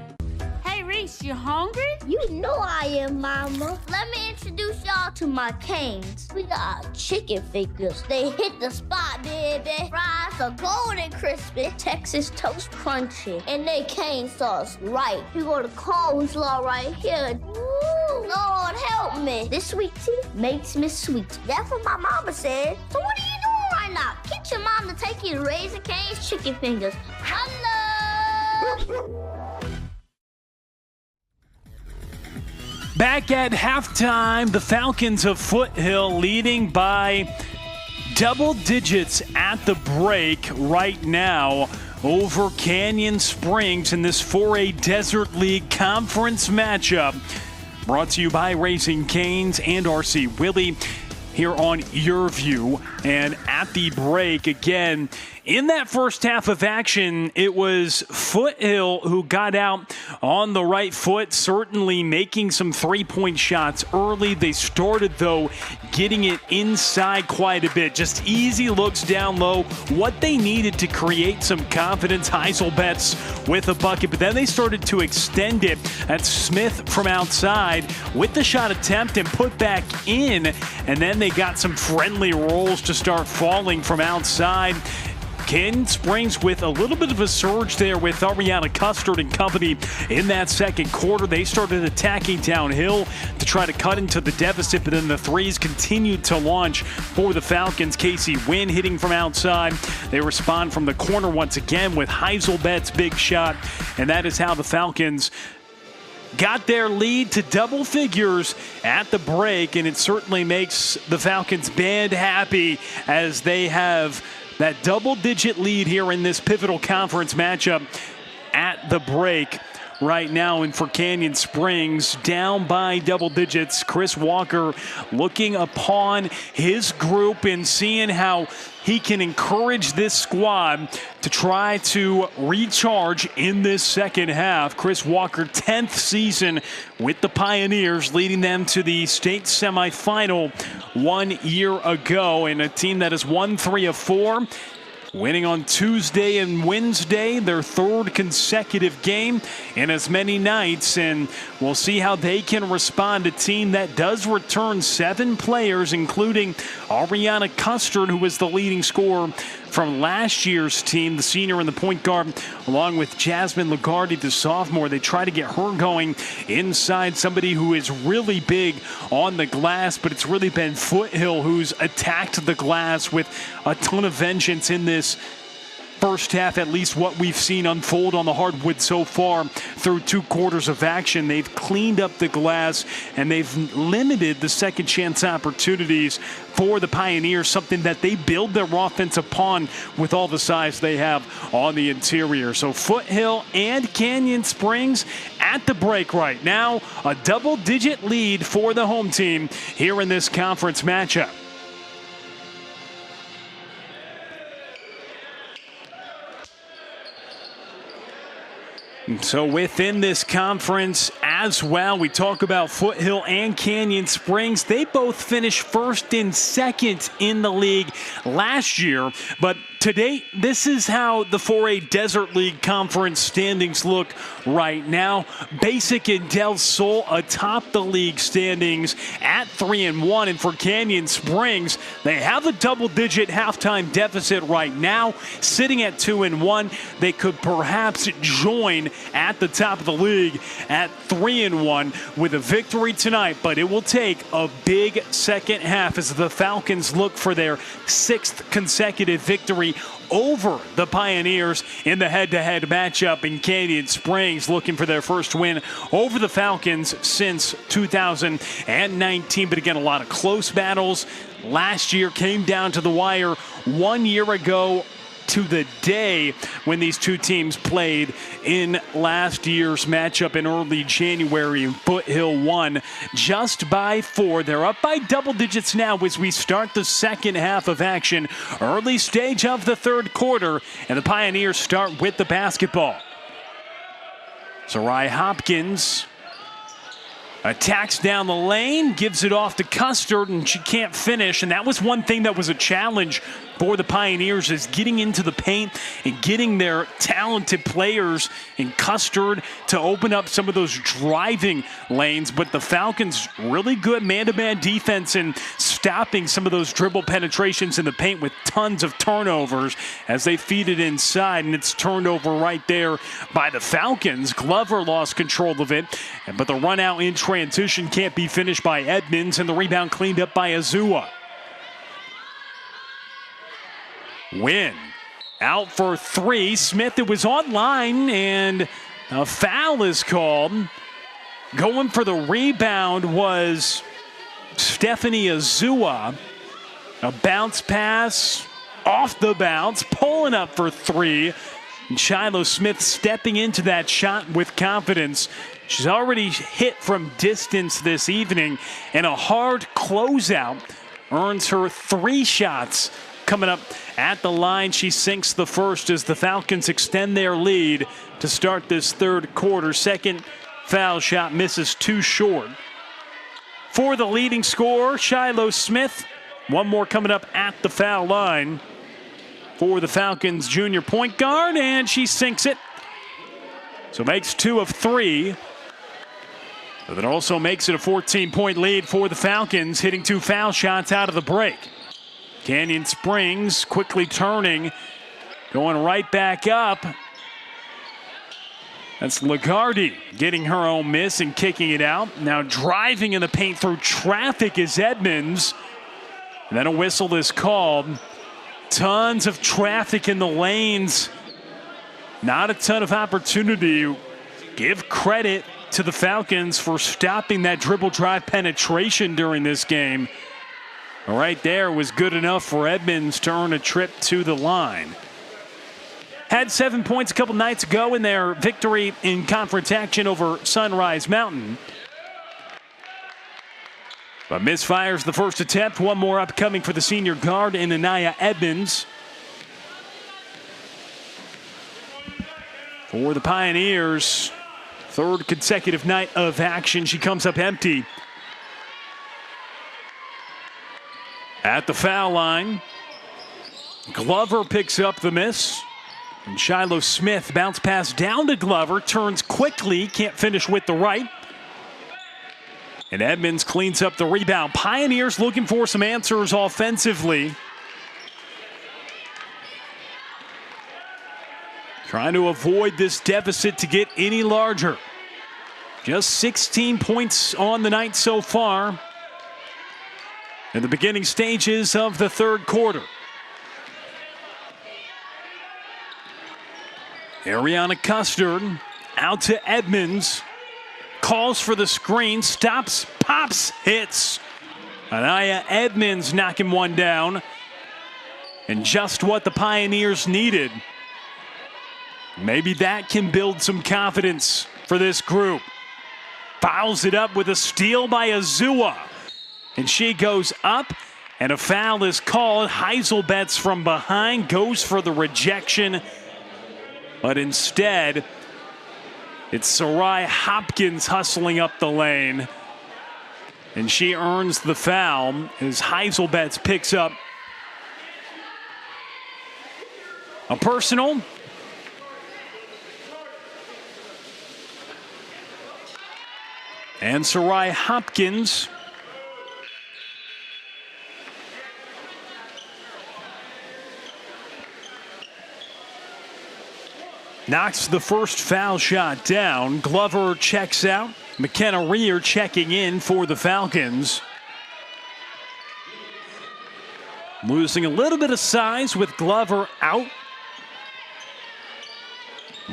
You hungry? You know I am, Mama. Let me introduce y'all to my canes. We got chicken fingers. They hit the spot, baby. Fries are golden crispy, Texas toast crunchy, and they cane sauce right. We got a coleslaw right here. Ooh, Lord help me. This sweet tea makes me sweet. That's what my mama said. So what are you doing right now? Get your mom to take you to Raising Cane's chicken fingers. Hello. Back at halftime, the Falcons of Foothill leading by double digits at the break right now over Canyon Springs in this 4A Desert League conference matchup. Brought to you by Raising Cane's and RC Willie here on Your View. And at the break, again, in that first half of action, it was Foothill who got out on the right foot, certainly making some three-point shots early. They started, though, getting it inside quite a bit. Just easy looks down low, what they needed to create some confidence. Heiselbets with a bucket, but then they started to extend it. That's Smith from outside with the shot attempt and put back in, and then they got some friendly rolls to start falling from outside. Canyon Springs with a little bit of a surge there with Ariana Custard and company in that second quarter. They started attacking downhill to try to cut into the deficit, but then the threes continued to launch for the Falcons. Casey Wynn hitting from outside. They respond from the corner once again with Heiselbet's big shot, and that is how the Falcons got their lead to double figures at the break, and it certainly makes the Falcons band happy as they have that double-digit lead here in this pivotal conference matchup at the break right now. And for Canyon Springs, down by double digits. Chris Walker looking upon his group and seeing how he can encourage this squad to try to recharge in this second half. Chris Walker, 10th season with the Pioneers, leading them to the state semifinal 1 year ago, and a team that has won 3 of 4. Winning on Tuesday and Wednesday, their third consecutive game in as many nights. And we'll see how they can respond. A team that does return 7 players, including Ariana Custard, who was the leading scorer from last year's team, the senior and the point guard, along with Jasmine Lagarde, the sophomore. They try to get her going inside, somebody who is really big on the glass, but it's really been Foothill who's attacked the glass with a ton of vengeance in this first half, at least what we've seen unfold on the hardwood so far through 2 quarters of action. They've cleaned up the glass and they've limited the second chance opportunities for the Pioneers, something that they build their offense upon with all the size they have on the interior. So Foothill and Canyon Springs at the break right now. A double-digit lead for the home team here in this conference matchup. So within this conference as well, we talk about Foothill and Canyon Springs. They both finished first and second in the league last year, but to date, this is how the 4A Desert League Conference standings look right now. Basic and Del Sol atop the league standings at 3-1. And for Canyon Springs, they have a double-digit halftime deficit right now, sitting at 2-1. They could perhaps join at the top of the league at 3-1 with a victory tonight, but it will take a big second half as the Falcons look for their 6th consecutive victory over the Pioneers in the head-to-head matchup. In Canyon Springs looking for their first win over the Falcons since 2019. But again, a lot of close battles. Last year came down to the wire 1 year ago to the day when these two teams played in last year's matchup in early January, and Foothill won just by 4. They're up by double digits now as we start the second half of action. Early stage of the third quarter, and the Pioneers start with the basketball. Sarai Hopkins attacks down the lane, gives it off to Custard, and she can't finish. And that was one thing that was a challenge for the Pioneers, is getting into the paint and getting their talented players in Custard to open up some of those driving lanes. But the Falcons, really good man-to-man defense and stopping some of those dribble penetrations in the paint with tons of turnovers as they feed it inside. And it's turned over right there by the Falcons. Glover lost control of it, but the run out in transition can't be finished by Edmonds, and the rebound cleaned up by Azua. Win out for 3. Smith, it was online, and a foul is called. Going for the rebound was Stephanie Azua. A bounce pass off the bounce, pulling up for 3. And Shiloh Smith stepping into that shot with confidence. She's already hit from distance this evening, and a hard closeout earns her 3 shots. Coming up at the line, she sinks the first as the Falcons extend their lead to start this third quarter. Second foul shot misses too short. For the leading scorer, Shiloh Smith. One more coming up at the foul line for the Falcons junior point guard, and she sinks it. So makes 2 of 3. But that also makes it a 14-point lead for the Falcons, hitting 2 foul shots out of the break. Canyon Springs quickly turning, going right back up. That's Lagarde getting her own miss and kicking it out. Now driving in the paint through traffic is Edmonds. And then a whistle is called. Tons of traffic in the lanes. Not a ton of opportunity. Give credit to the Falcons for stopping that dribble drive penetration during this game. Right there was good enough for Edmonds to earn a trip to the line. had 7 points a couple nights ago in their victory in conference action over Sunrise Mountain. But misfires the first attempt. One more upcoming for the senior guard in Anaya Edmonds. For the Pioneers, third consecutive night of action. She comes up empty. At the foul line, Glover picks up the miss. And Shiloh Smith bounce pass down to Glover, turns quickly, can't finish with the right. And Edmonds cleans up the rebound. Pioneers looking for some answers offensively. Trying to avoid this deficit to get any larger. Just 16 points on the night so far in the beginning stages of the third quarter. Ariana Custard out to Edmonds. Calls for the screen, stops, pops, hits. Anaya Edmonds knocking one down. And just what the Pioneers needed. Maybe that can build some confidence for this group. Fouls it up with a steal by Azua. And she goes up, and a foul is called. Heiselbetz from behind goes for the rejection. But instead, it's Sarai Hopkins hustling up the lane. And she earns the foul as Heiselbetz picks up a personal. And Sarai Hopkins knocks the first foul shot down. Glover checks out. McKenna Rear checking in for the Falcons. Losing a little bit of size with Glover out.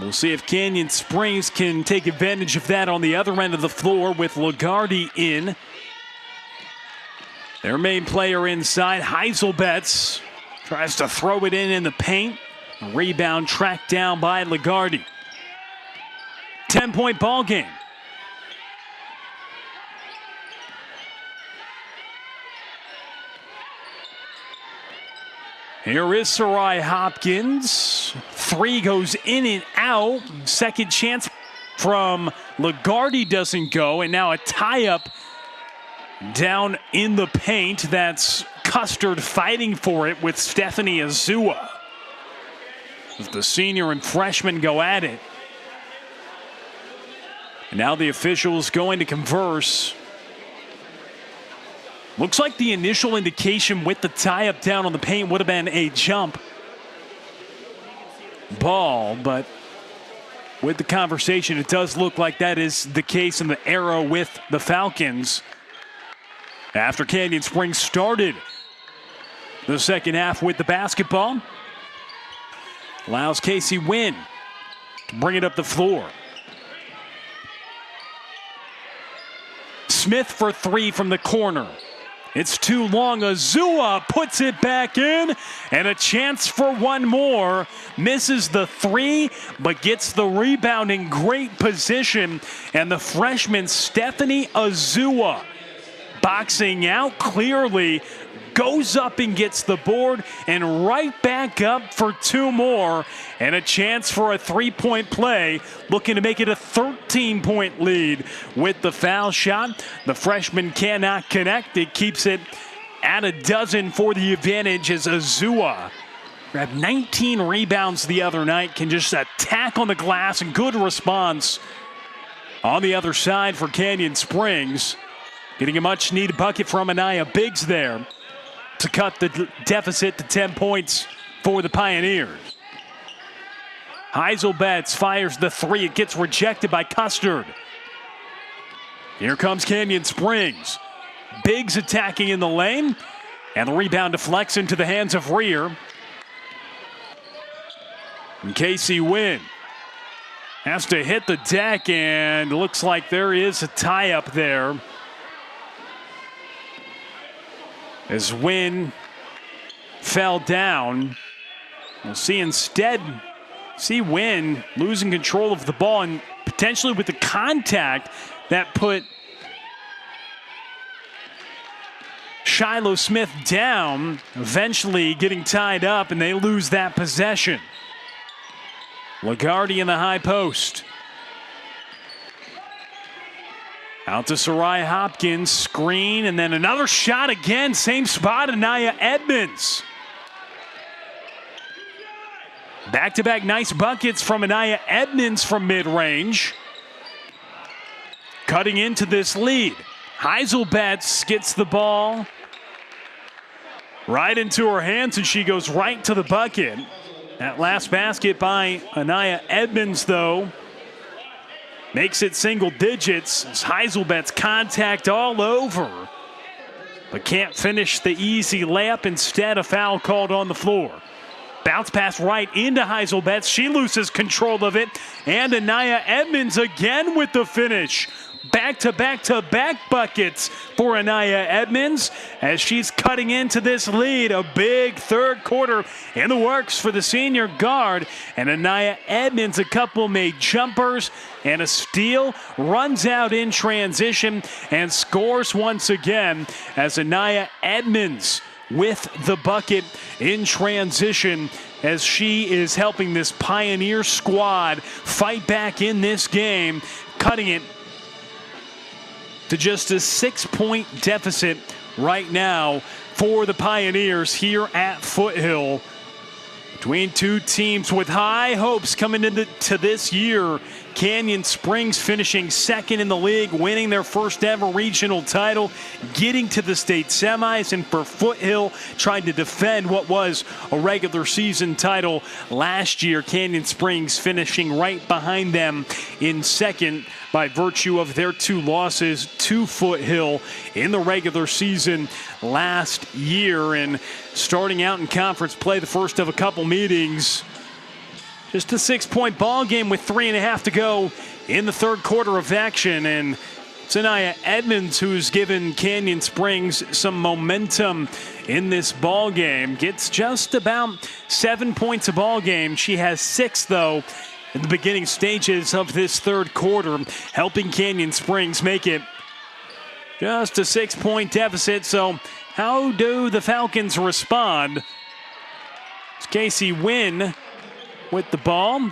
We'll see if Canyon Springs can take advantage of that on the other end of the floor with Lagarde in. Their main player inside, Heiselbetz, tries to throw it in the paint. A rebound tracked down by Lagarde. 10-point ball game. Here is Sarai Hopkins. Three goes in and out. Second chance from Lagarde doesn't go. And now a tie-up down in the paint. That's Custard fighting for it with Stephanie Azua. As the senior and freshman go at it. And now the officials going to converse. Looks like the initial indication with the tie-up down on the paint would have been a jump ball, but with the conversation, it does look like that is the case in the arrow with the Falcons. After Canyon Springs started the second half with the basketball, allows Casey Wynn to bring it up the floor. Smith for three from the corner. It's too long. Azua puts it back in, and a chance for one more. Misses the three, but gets the rebound in great position. And the freshman Stephanie Azua, boxing out clearly, goes up and gets the board, and right back up for two more, and a chance for a three-point play, looking to make it a 13-point lead with the foul shot. The freshman cannot connect. It keeps it at a dozen for the advantage as Azua grabbed 19 rebounds the other night, can just attack on the glass, and good response on the other side for Canyon Springs. Getting a much-needed bucket from Anaya Biggs there to cut the deficit to 10 points for the Pioneers. Heiselbetz fires the three. It gets rejected by Custard. Here comes Canyon Springs. Biggs attacking in the lane. And the rebound deflects into the hands of Rear. And Casey Wynn has to hit the deck, and looks like there is a tie-up there. As Wynn fell down, we'll see instead See Wynn losing control of the ball and potentially with the contact that put Shiloh Smith down, eventually getting tied up, and they lose that possession. Lagarde in the high post. Out to Sarai Hopkins, screen, and then another shot again, same spot, Anaya Edmonds. Back-to-back nice buckets from Anaya Edmonds from mid-range. Cutting into this lead. Heiselbetz gets the ball right into her hands, and she goes right to the bucket. That last basket by Anaya Edmonds, though, makes it single digits. As Heiselbetz contact all over, but can't finish the easy layup. Instead, a foul called on the floor. Bounce pass right into Heiselbetz. She loses control of it. And Anaya Edmonds again with the finish. Back-to-back-to-back buckets for Anaya Edmonds as she's cutting into this lead. A big third quarter in the works for the senior guard. And Anaya Edmonds, a couple made jumpers and a steal, runs out in transition and scores once again as Anaya Edmonds with the bucket in transition as she is helping this Pioneer squad fight back in this game, cutting it to just a 6-point deficit right now for the Pioneers here at Foothill. Between two teams with high hopes coming into this year. Canyon Springs finishing second in the league, winning their first ever regional title, getting to the state semis, and for Foothill trying to defend what was a regular season title last year. Canyon Springs finishing right behind them in second by virtue of their 2 losses to Foothill in the regular season last year. And starting out in conference play, the first of a couple meetings. Just a 6-point ball game with 3.5 to go in the third quarter of action. And it's Anaya Edmonds who's given Canyon Springs some momentum in this ball game. Gets just about 7 points a ball game. She has 6, though, in the beginning stages of this third quarter, helping Canyon Springs make it just a 6-point deficit. So how do the Falcons respond? It's Casey Wynn with the ball.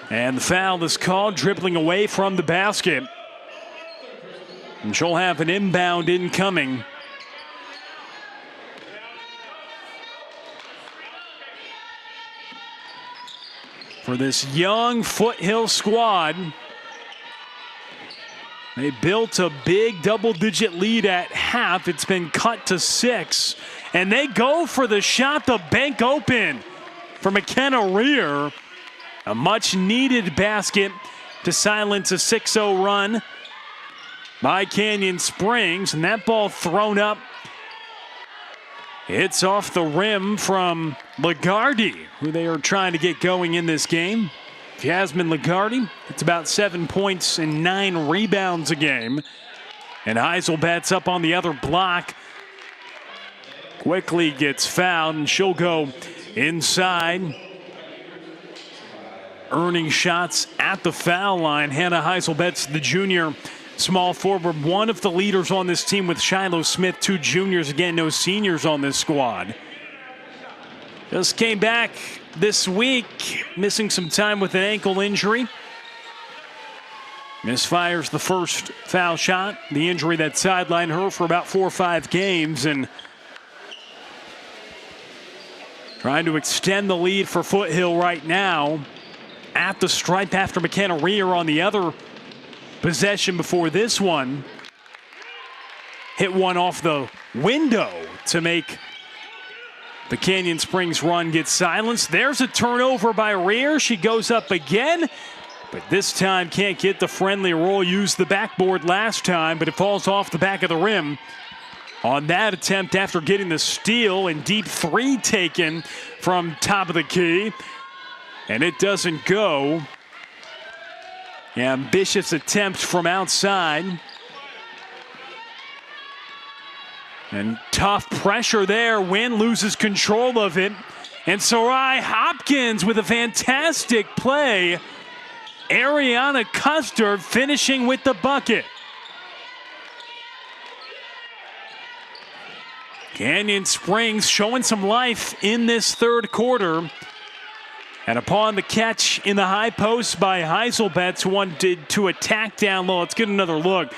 And the foul is called, dribbling away from the basket. And she'll have an inbound incoming. For this young Foothill squad. They built a big double-digit lead at half. It's been cut to 6. And they go for the shot, the bank open for McKenna Rear. A much-needed basket to silence a 6-0 run by Canyon Springs. And that ball thrown up. It's off the rim from Lagarde, who they are trying to get going in this game. Jasmine Lagarde, it's about 7 points and 9 rebounds a game. And Heiselbetz up on the other block. Quickly gets fouled, and she'll go inside. Earning shots at the foul line. Hannah Heiselbetz, the junior small forward, one of the leaders on this team with Shiloh Smith, 2 juniors, again, no seniors on this squad. Just came back this week, missing some time with an ankle injury. Misfires the first foul shot, the injury that sidelined her for about 4 or 5 games, and trying to extend the lead for Foothill right now at the stripe after McKenna Rear on the other possession before this one. Hit one off the window to make the Canyon Springs run get silenced. There's a turnover by Rear. She goes up again, but this time can't get the friendly roll. Used the backboard last time, but it falls off the back of the rim on that attempt after getting the steal, and deep 3 taken from top of the key. And it doesn't go. Ambitious attempt from outside. And tough pressure there. Wynn loses control of it. And Sarai Hopkins with a fantastic play. Ariana Custard finishing with the bucket. Canyon Springs showing some life in this third quarter. And upon the catch in the high post by Heiselbetz, who wanted to attack down low. Let's get another look.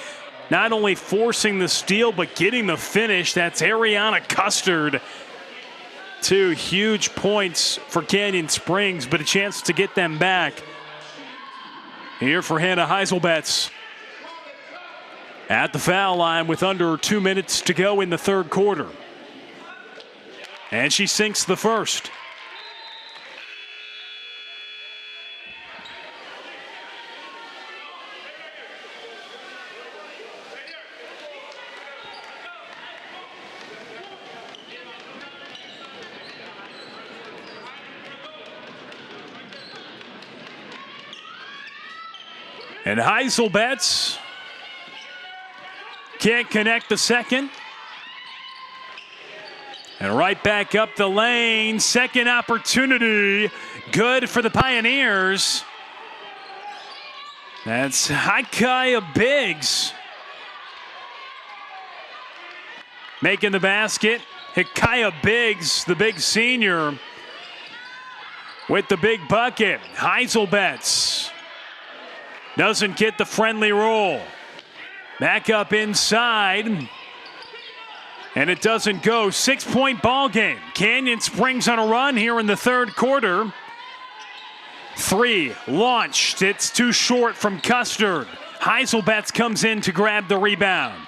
Not only forcing the steal, but getting the finish. That's Ariana Custard. 2 huge points for Canyon Springs, but a chance to get them back. Here for Hannah Heiselbetz. At the foul line with under 2 minutes to go in the third quarter. And she sinks the first. And Heiselbetz can't connect the second. And right back up the lane. Second opportunity. Good for the Pioneers. That's Hikaya Biggs making the basket. Hikaya Biggs, the big senior, with the big bucket. Heiselbetz doesn't get the friendly roll. Back up inside. And it doesn't go. 6-point ball game. Canyon Springs on a run here in the third quarter. 3 launched. It's too short from Custard. Heiselbetz comes in to grab the rebound.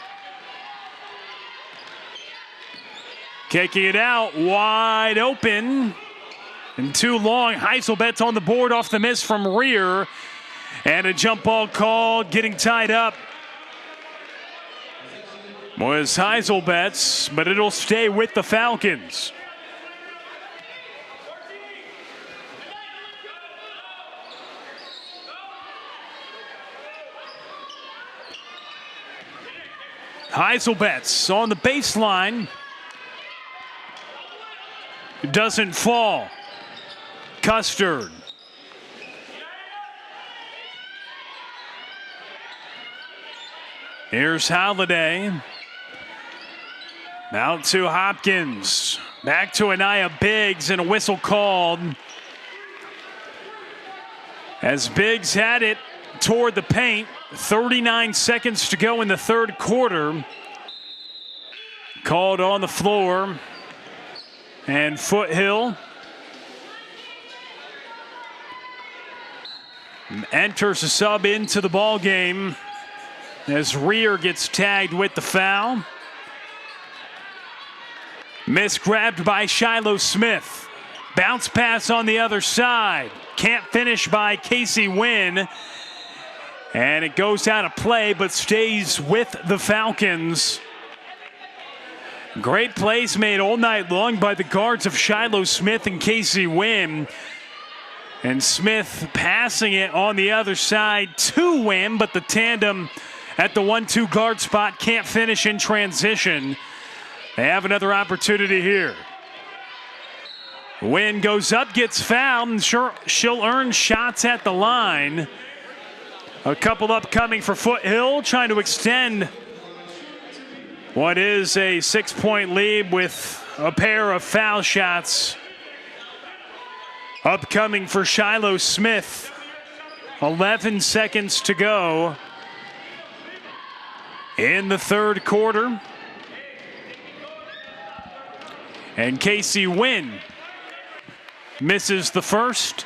Kicking it out wide open. And too long. Heiselbetz on the board off the miss from Rear. And a jump ball called, getting tied up was Heiselbetz, but it'll stay with the Falcons. Heiselbetz on the baseline. Doesn't fall. Custard. Here's Halliday. Out to Hopkins. Back to Anaya Biggs, and a whistle called. As Biggs had it toward the paint. 39 seconds to go in the third quarter. Called on the floor. And Foothill enters a sub into the ball game as Rear gets tagged with the foul. Misgrabbed by Shiloh Smith. Bounce pass on the other side. Can't finish by Casey Wynn. And it goes out of play, but stays with the Falcons. Great plays made all night long by the guards of Shiloh Smith and Casey Wynn. And Smith passing it on the other side to Wynn, but the tandem at the 1-2 guard spot can't finish in transition. They have another opportunity here. Wynn goes up, gets fouled, and she'll earn shots at the line. A couple upcoming for Foothill, trying to extend what is a 6-point lead with a pair of foul shots. Upcoming for Shiloh Smith. 11 seconds to go in the third quarter. And Casey Wynn misses the first.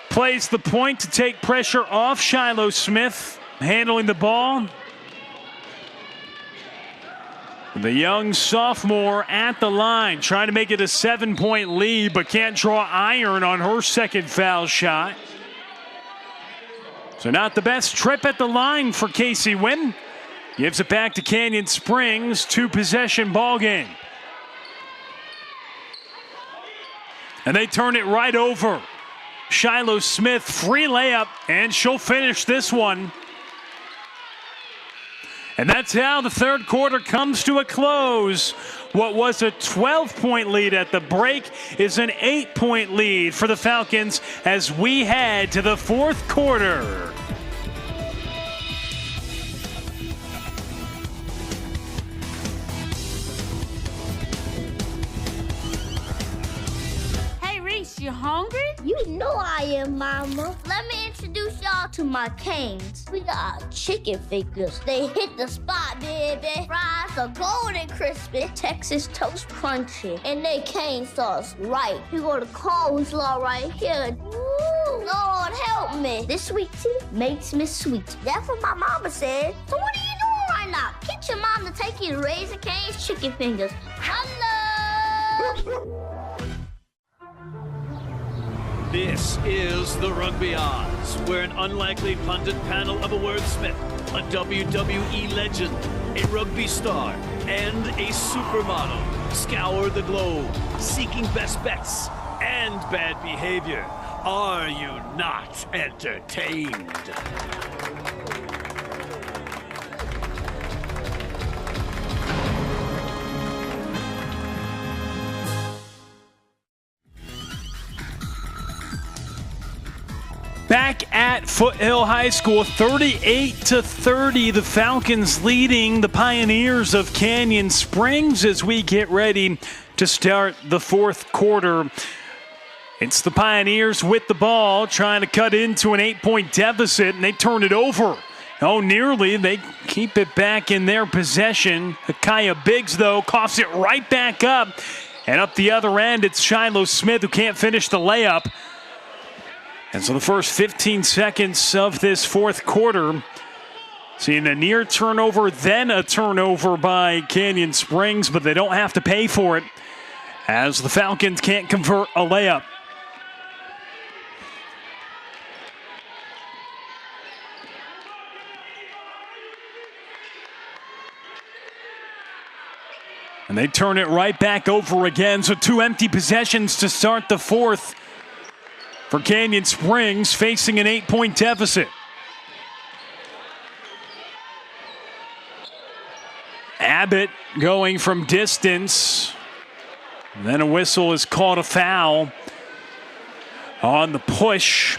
Plays the point to take pressure off Shiloh Smith, handling the ball. The young sophomore at the line, trying to make it a 7-point lead, but can't draw iron on her second foul shot. So not the best trip at the line for Casey Wynn. Gives it back to Canyon Springs, 2-possession ball game. And they turn it right over. Shiloh Smith, free layup, and she'll finish this one. And that's how the third quarter comes to a close. What was a 12-point lead at the break is an 8-point lead for the Falcons as we head to the fourth quarter. You hungry? You know I am, Mama. Let me introduce y'all to my canes. We got chicken fingers. They hit the spot, baby. Fries are golden crispy, Texas toast crunchy, and they cane sauce right. We got the coleslaw right here. Ooh, Lord help me. This sweet tea makes me sweet. That's what my mama said. So what are you doing right now? Get your mom to take you to Raising Cane's chicken fingers. Hello. This is the Rugby Odds, where an unlikely pundit panel of a wordsmith, a WWE legend, a rugby star, and a supermodel scour the globe, seeking best bets and bad behavior. Are you not entertained? Back at Foothill High School, 38-30, the Falcons leading the Pioneers of Canyon Springs as we get ready to start the fourth quarter. It's the Pioneers with the ball, trying to cut into an 8-point deficit, and they turn it over. Oh, nearly. They keep it back in their possession. Akaya Biggs, though, coughs it right back up. And up the other end, it's Shiloh Smith who can't finish the layup. And so the first 15 seconds of this fourth quarter, seeing a near turnover, then a turnover by Canyon Springs, but they don't have to pay for it as the Falcons can't convert a layup. And they turn it right back over again, so 2 empty possessions to start the fourth for Canyon Springs, facing an 8-point deficit. Abbott going from distance. And then a whistle is called a foul on the push.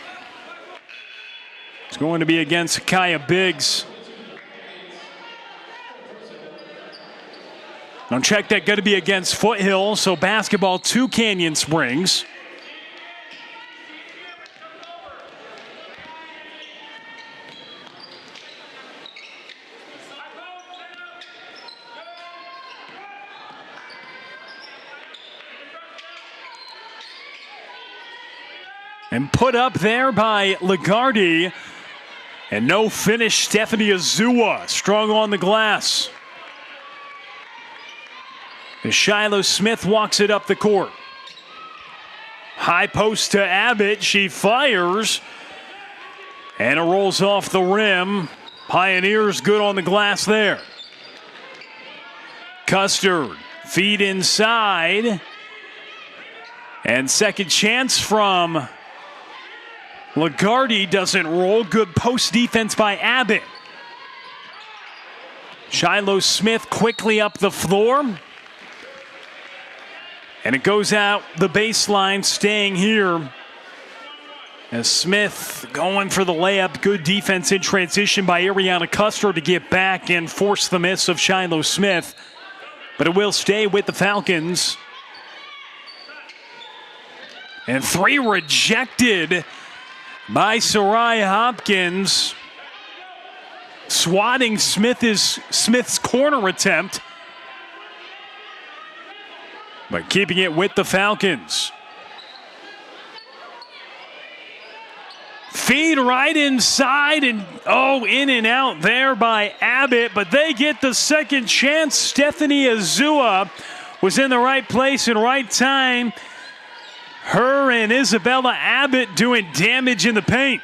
It's going to be against Akaya Biggs. Now check that, going to be against Foothill, so basketball to Canyon Springs. And put up there by Lagarde. And no finish, Stephanie Azua, strong on the glass. As Shiloh Smith walks it up the court. High post to Abbott, she fires. And it rolls off the rim. Pioneers good on the glass there. Custard, feed inside. And second chance from Lagarde, doesn't roll. Good post defense by Abbott. Shiloh Smith quickly up the floor. And it goes out the baseline, staying here. As Smith going for the layup. Good defense in transition by Ariana Custard to get back and force the miss of Shiloh Smith. But it will stay with the Falcons. And 3 rejected by Sarai Hopkins, swatting Smith's corner attempt, but keeping it with the Falcons. Feed right inside, and in and out there by Abbott, but they get the second chance. Stephanie Azua was in the right place and right time. Her and Isabella Abbott doing damage in the paint.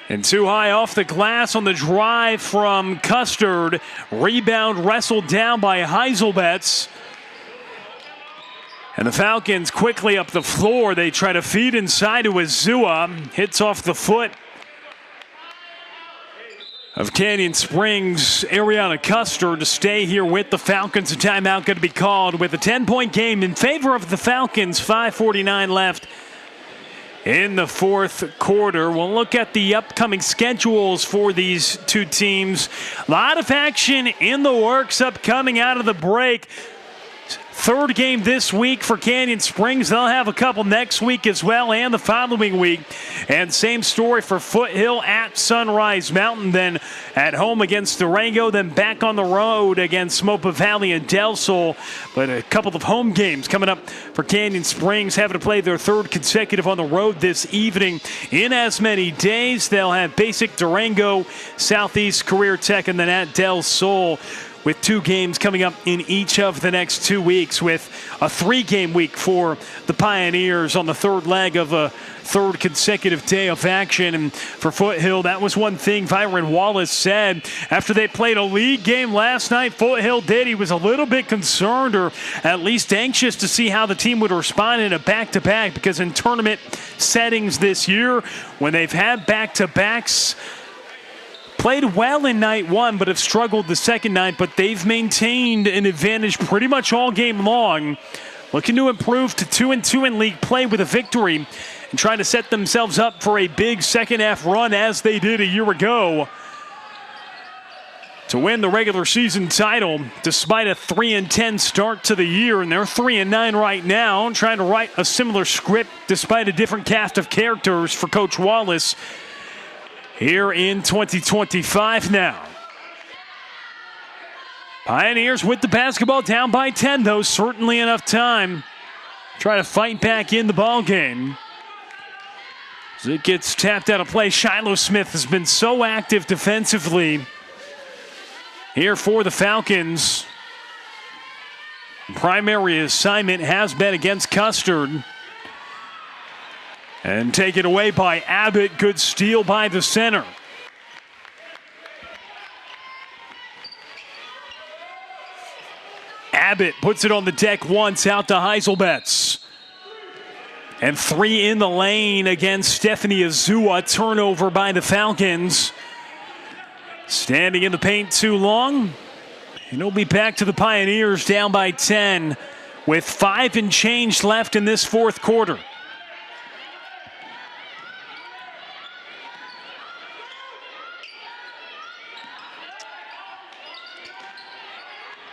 And too high off the glass on the drive from Custard. Rebound wrestled down by Heiselbetz. And the Falcons quickly up the floor. They try to feed inside to Azua. Hits off the foot of Canyon Springs, Ariana Custer, to stay here with the Falcons. A timeout going to be called with a 10-point game in favor of the Falcons. 5:49 left in the fourth quarter. We'll look at the upcoming schedules for these two teams. A lot of action in the works upcoming out of the break. Third game this week for Canyon Springs. They'll have a couple next week as well and the following week. And same story for Foothill at Sunrise Mountain, then at home against Durango, then back on the road against Mopa Valley and Del Sol. But a couple of home games coming up for Canyon Springs, having to play their third consecutive on the road this evening. In as many days, they'll have Basic, Durango, Southeast, Career Tech, and then at Del Sol, with two games coming up in each of the next 2 weeks, with a 3-game week for the Pioneers on the third leg of a third consecutive day of action. And for Foothill, that was one thing Byron Wallace said after they played a league game last night. Foothill did. He was a little bit concerned, or at least anxious, to see how the team would respond in a back-to-back, because in tournament settings this year, when they've had back-to-backs, played well in night one, but have struggled the second night. But they've maintained an advantage pretty much all game long. Looking to improve to 2-2 in league play with a victory and trying to set themselves up for a big second-half run, as they did a year ago, to win the regular season title despite a 3-10 start to the year. And they're 3-9 right now, trying to write a similar script despite a different cast of characters for Coach Wallace here in 2025 now. Pioneers with the basketball, down by 10, though. Certainly enough time. Try to fight back in the ball game. As it gets tapped out of play, Shiloh Smith has been so active defensively here for the Falcons. Primary assignment has been against Custard. And taken away by Abbott. Good steal by the center. Abbott puts it on the deck once, out to Heiselbetz. And 3 in the lane against Stephanie Azua. Turnover by the Falcons. Standing in the paint too long. And it'll be back to the Pioneers, down by 10 with 5 and change left in this fourth quarter.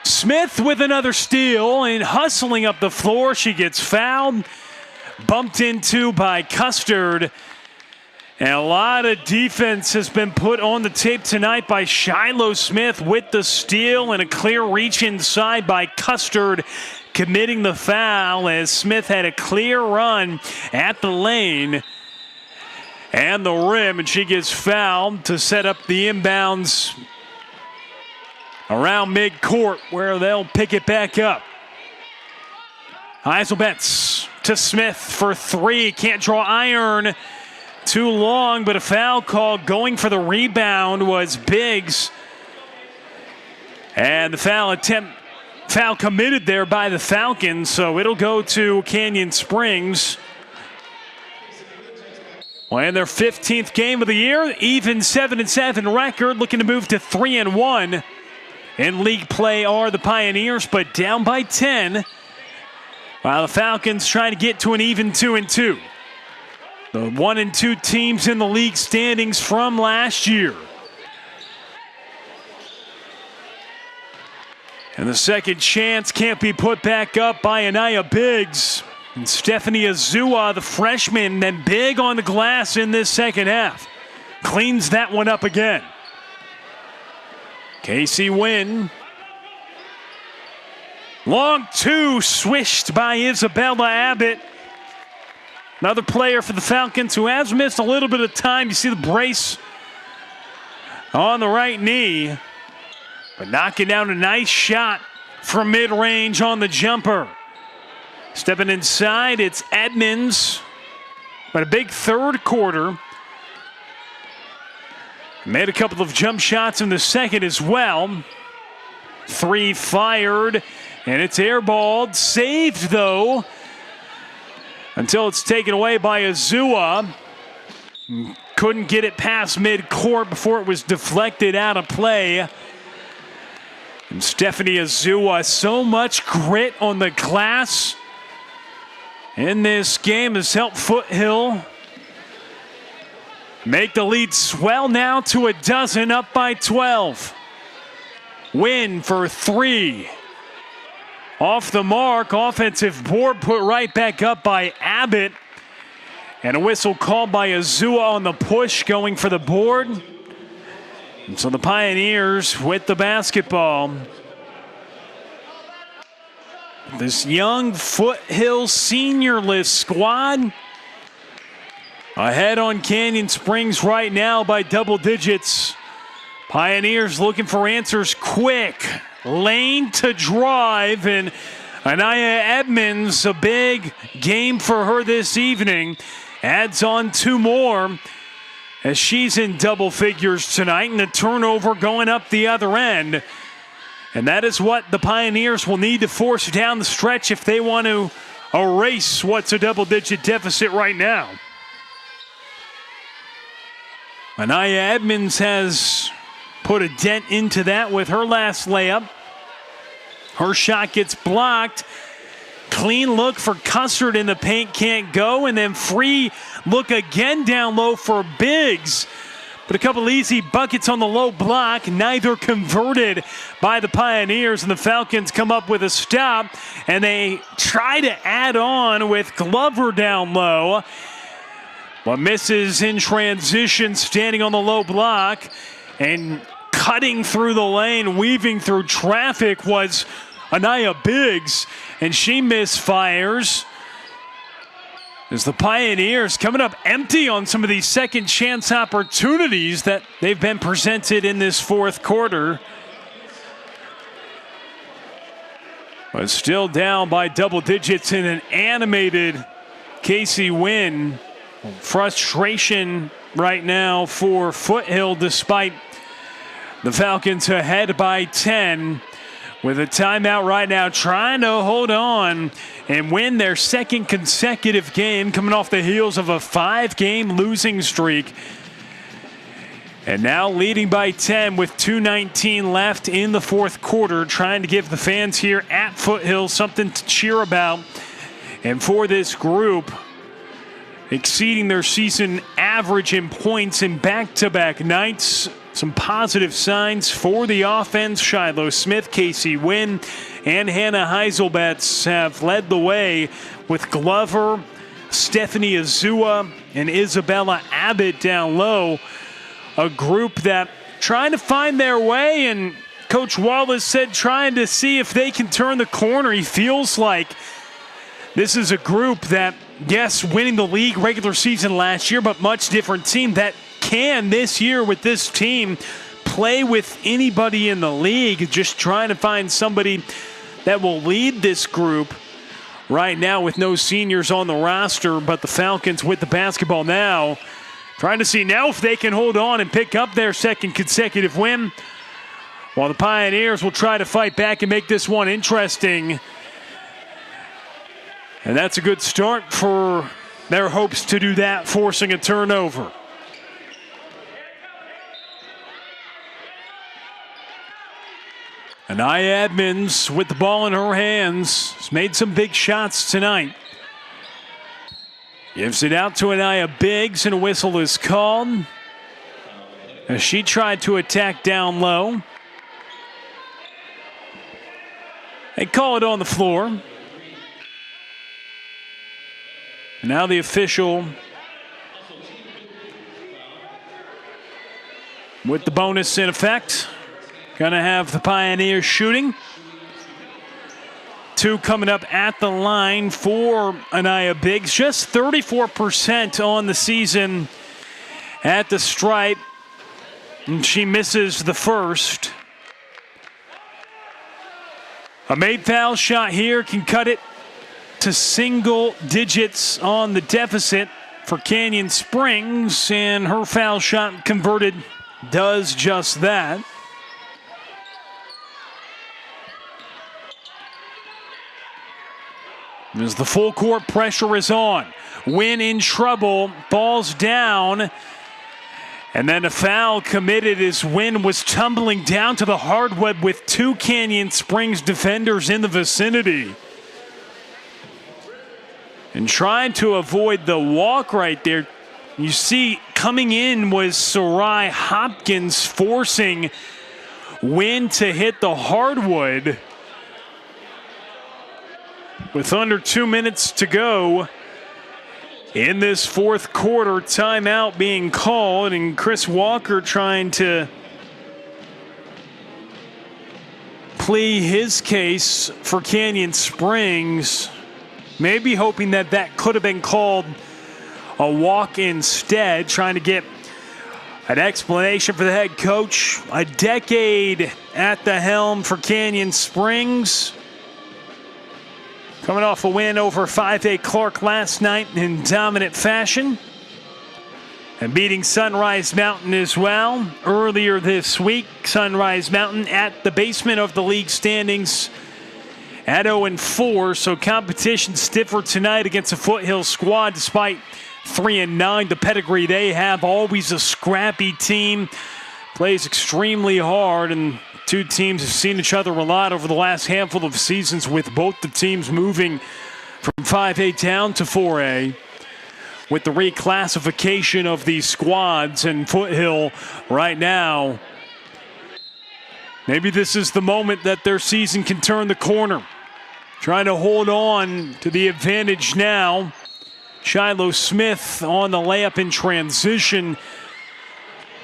Smith with another steal and hustling up the floor. She gets fouled, bumped into by Custard. And a lot of defense has been put on the tape tonight by Shiloh Smith with the steal and a clear reach inside by Custard, committing the foul as Smith had a clear run at the lane and the rim, and she gets fouled to set up the inbounds around midcourt, where they'll pick it back up. Heiselbetz to Smith for 3. Can't draw iron too long, but a foul call. Going for the rebound was Biggs. And the foul committed there by the Falcons, so it'll go to Canyon Springs. Playing their 15th game of the year, even 7-7 record, looking to move to 3-1. In league play are the Pioneers, but down by 10, while the Falcons trying to get to an even 2-2. The 1 and 2 teams in the league standings from last year. And the second chance can't be put back up by Anaya Biggs. And Stephanie Azua, the freshman, then big on the glass in this second half. Cleans that one up again. Casey Wynn. Long 2, swished by Isabella Abbott. Another player for the Falcons who has missed a little bit of time. You see the brace on the right knee. But knocking down a nice shot from mid-range on the jumper. Stepping inside, it's Edmonds. But a big third quarter. Made a couple of jump shots in the second as well. 3 fired, and it's airballed. Saved, though, until it's taken away by Azua. Couldn't get it past midcourt before it was deflected out of play. And Stephanie Azua, so much grit on the glass in this game has helped Foothill make the lead swell now to a dozen, up by 12. Win for 3. Off the mark, offensive board put right back up by Abbott. And a whistle called by Azua on the push going for the board. And so the Pioneers with the basketball. This young Foothill senior list squad ahead on Canyon Springs right now by double digits. Pioneers looking for answers quick. Lane to drive, and Anaya Edmonds, a big game for her this evening. Adds on 2 more as she's in double figures tonight, and the turnover going up the other end. And that is what the Pioneers will need to force down the stretch if they want to erase what's a double-digit deficit right now. Anaya Edmonds has put a dent into that with her last layup. Her shot gets blocked. Clean look for Custard in the paint, can't go. And then free look again down low for Biggs. But a couple easy buckets on the low block, neither converted by the Pioneers. And the Falcons come up with a stop. And they try to add on with Glover down low. But misses in transition, standing on the low block. And cutting through the lane, weaving through traffic was Anaya Biggs, and she misfires. As the Pioneers coming up empty on some of these second chance opportunities that they've been presented in this fourth quarter. But still down by double digits in an animated Casey win. Frustration right now for Foothill despite the Falcons ahead by 10 with a timeout right now, trying to hold on and win their second consecutive game, coming off the heels of a 5-game losing streak. And now leading by 10 with 2:19 left in the fourth quarter, trying to give the fans here at Foothill something to cheer about. And for this group, exceeding their season average in points in back-to-back nights. Some positive signs for the offense. Shiloh Smith, Casey Wynn, and Hannah Heiselbetz have led the way with Glover, Stephanie Azua, and Isabella Abbott down low. A group that trying to find their way, and Coach Wallace said trying to see if they can turn the corner. He feels like this is a group that, yes, winning the league regular season last year, but much different team that can this year with this team play with anybody in the league. Just trying to find somebody that will lead this group right now with no seniors on the roster, but the Falcons with the basketball now. Trying to see now if they can hold on and pick up their second consecutive win, while the Pioneers will try to fight back and make this one interesting. And that's a good start for their hopes to do that, forcing a turnover. Anaya Edmonds with the ball in her hands has made some big shots tonight. Gives it out to Anaya Biggs, and a whistle is called as she tried to attack down low. They call it on the floor. And now the official with the bonus in effect. Going to have the Pioneers shooting. 2 coming up at the line for Anaya Biggs. Just 34% on the season at the stripe. And she misses the first. A made foul shot here can cut it to single digits on the deficit for Canyon Springs. And her foul shot converted does just that. As the full court pressure is on. Win in trouble, ball's down. And then a foul committed as Wynn was tumbling down to the hardwood with two Canyon Springs defenders in the vicinity. And trying to avoid the walk right there. You see, coming in was Sarai Hopkins forcing Wynn to hit the hardwood. With under 2 minutes to go in this fourth quarter, timeout being called, and Chris Walker trying to plea his case for Canyon Springs, maybe hoping that that could have been called a walk instead, trying to get an explanation for the head coach. A decade at the helm for Canyon Springs. Coming off a win over 5A Clark last night in dominant fashion. And beating Sunrise Mountain as well earlier this week. Sunrise Mountain at the basement of the league standings at 0-4. So competition stiffer tonight against a Foothill squad despite 3-9. The pedigree they have, always a scrappy team. Plays extremely hard, and two teams have seen each other a lot over the last handful of seasons, with both the teams moving from 5A down to 4A. With the reclassification of these squads and Foothill right now, maybe this is the moment that their season can turn the corner. Trying to hold on to the advantage now. Shiloh Smith on the layup in transition.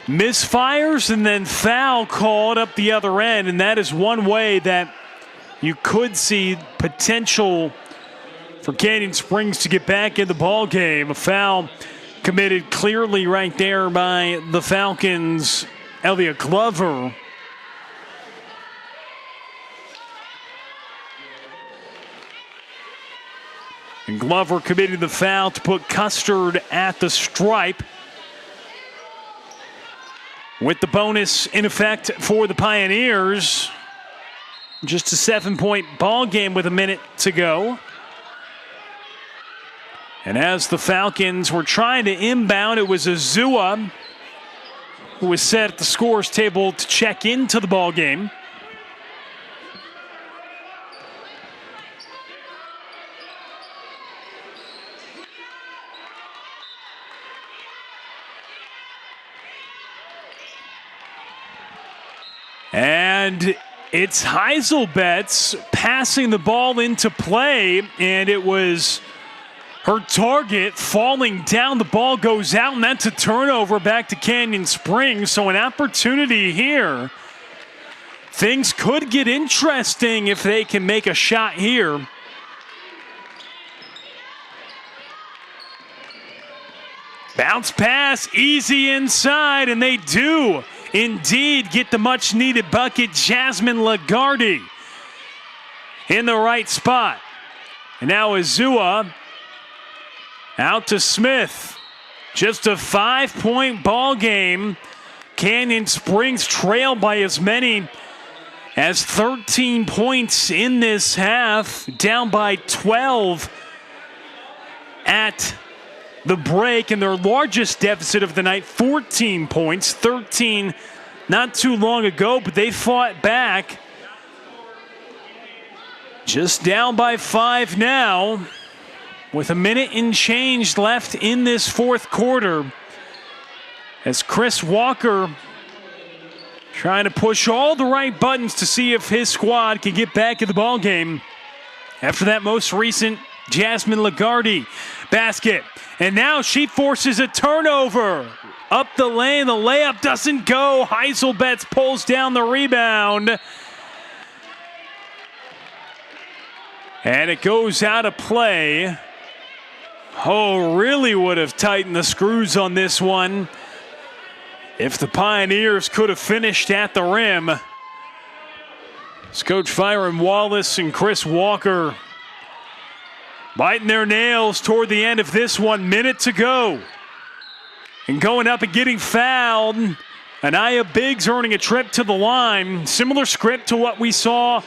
Misfires and then foul called up the other end, and that is one way that you could see potential for Canyon Springs to get back in the ball game. A foul committed clearly right there by the Falcons' Elliot Glover. And Glover committed the foul to put Custard at the stripe. With the bonus in effect for the Pioneers. Just a 7-point ball game with a minute to go. And as the Falcons were trying to inbound, it was Azua who was set at the scorer's table to check into the ball game. And it's Heiselbetz passing the ball into play, and it was her target falling down. The ball goes out, and that's a turnover back to Canyon Springs. So an opportunity here. Things could get interesting if they can make a shot here. Bounce pass, easy inside, and they do indeed get the much-needed bucket. Jasmine Lagarde in the right spot. And now Azua out to Smith. Just a 5-point ball game. Canyon Springs trailed by as many as 13 points in this half. Down by 12 at the break, and their largest deficit of the night, 14 points, 13 not too long ago, but they fought back. Just down by 5 now, with a minute and change left in this fourth quarter, as Chris Walker trying to push all the right buttons to see if his squad can get back in the ball game after that most recent Jasmine Lagarde basket. And now she forces a turnover up the lane. The layup doesn't go. Heiselbetz pulls down the rebound. And it goes out of play. Oh, really would have tightened the screws on this one if the Pioneers could have finished at the rim. It's Coach Byron Wallace and Chris Walker biting their nails toward the end of this 1 minute to go. And going up and getting fouled. Anaya Biggs earning a trip to the line. Similar script to what we saw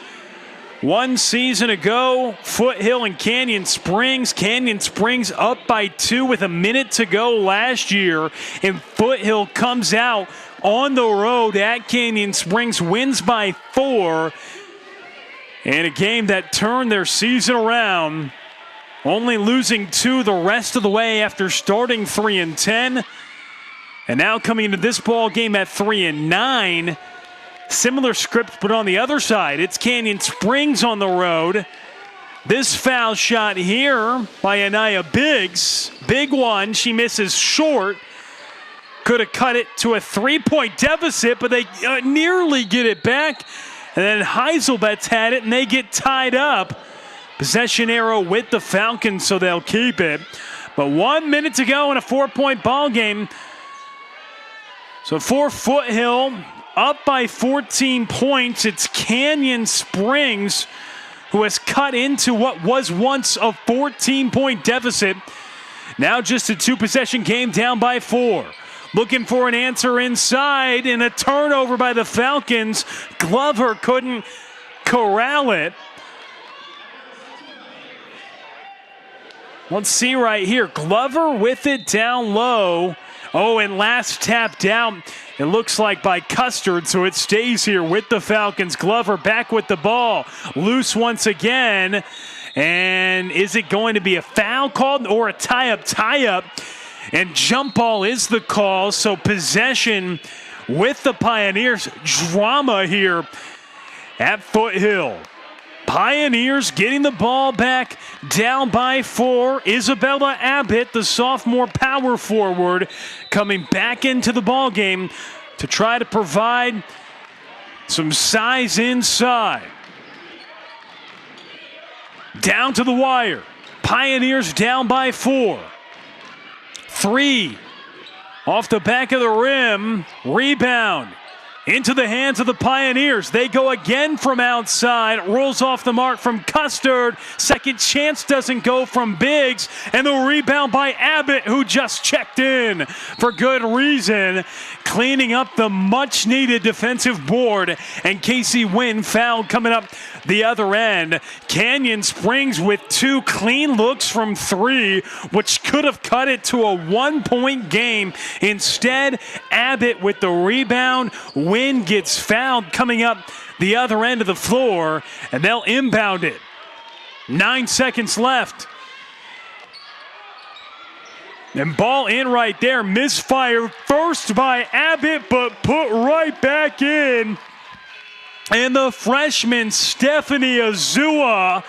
One season ago, Foothill and Canyon Springs. Canyon Springs up by 2 with a minute to go last year. And Foothill comes out on the road at Canyon Springs, wins by 4. And a game that turned their season around, only losing 2 the rest of the way after starting 3-10. And now coming into this ball game at 3-9. Similar script, but on the other side, it's Canyon Springs on the road. This foul shot here by Anaya Biggs. Big one. She misses short. Could have cut it to a 3-point deficit, but they nearly get it back. And then Heiselbet's had it, and they get tied up. Possession arrow with the Falcons, so they'll keep it. But 1 minute to go in a 4-point ball game. So for Foothill, up by 14 points, it's Canyon Springs who has cut into what was once a 14-point deficit. Now just a 2-possession game, down by 4. Looking for an answer inside, and a turnover by the Falcons. Glover couldn't corral it. Let's see right here. Glover with it down low. Oh, and last tapped out, it looks like by Custard, so it stays here with the Falcons. Glover back with the ball. Loose once again. And is it going to be a foul called or a tie-up? And jump ball is the call, so possession with the Pioneers. Drama here at Foothill. Pioneers getting the ball back, down by 4. Isabella Abbott, the sophomore power forward, coming back into the ball game to try to provide some size inside. Down to the wire. Pioneers down by 4. 3 off the back of the rim. Rebound into the hands of the Pioneers. They go again from outside. Rolls off the mark from Custard. Second chance doesn't go from Biggs. And the rebound by Abbott, who just checked in for good reason. Cleaning up the much-needed defensive board. And Casey Wynn fouled coming up the other end. Canyon Springs with 2 clean looks from 3, which could have cut it to a 1-point game. Instead, Abbott with the rebound. Wynn gets fouled coming up the other end of the floor, and they'll inbound it. 9 seconds left. And ball in right there. Misfire first by Abbott, but put right back in. And the freshman, Stephanie Azua,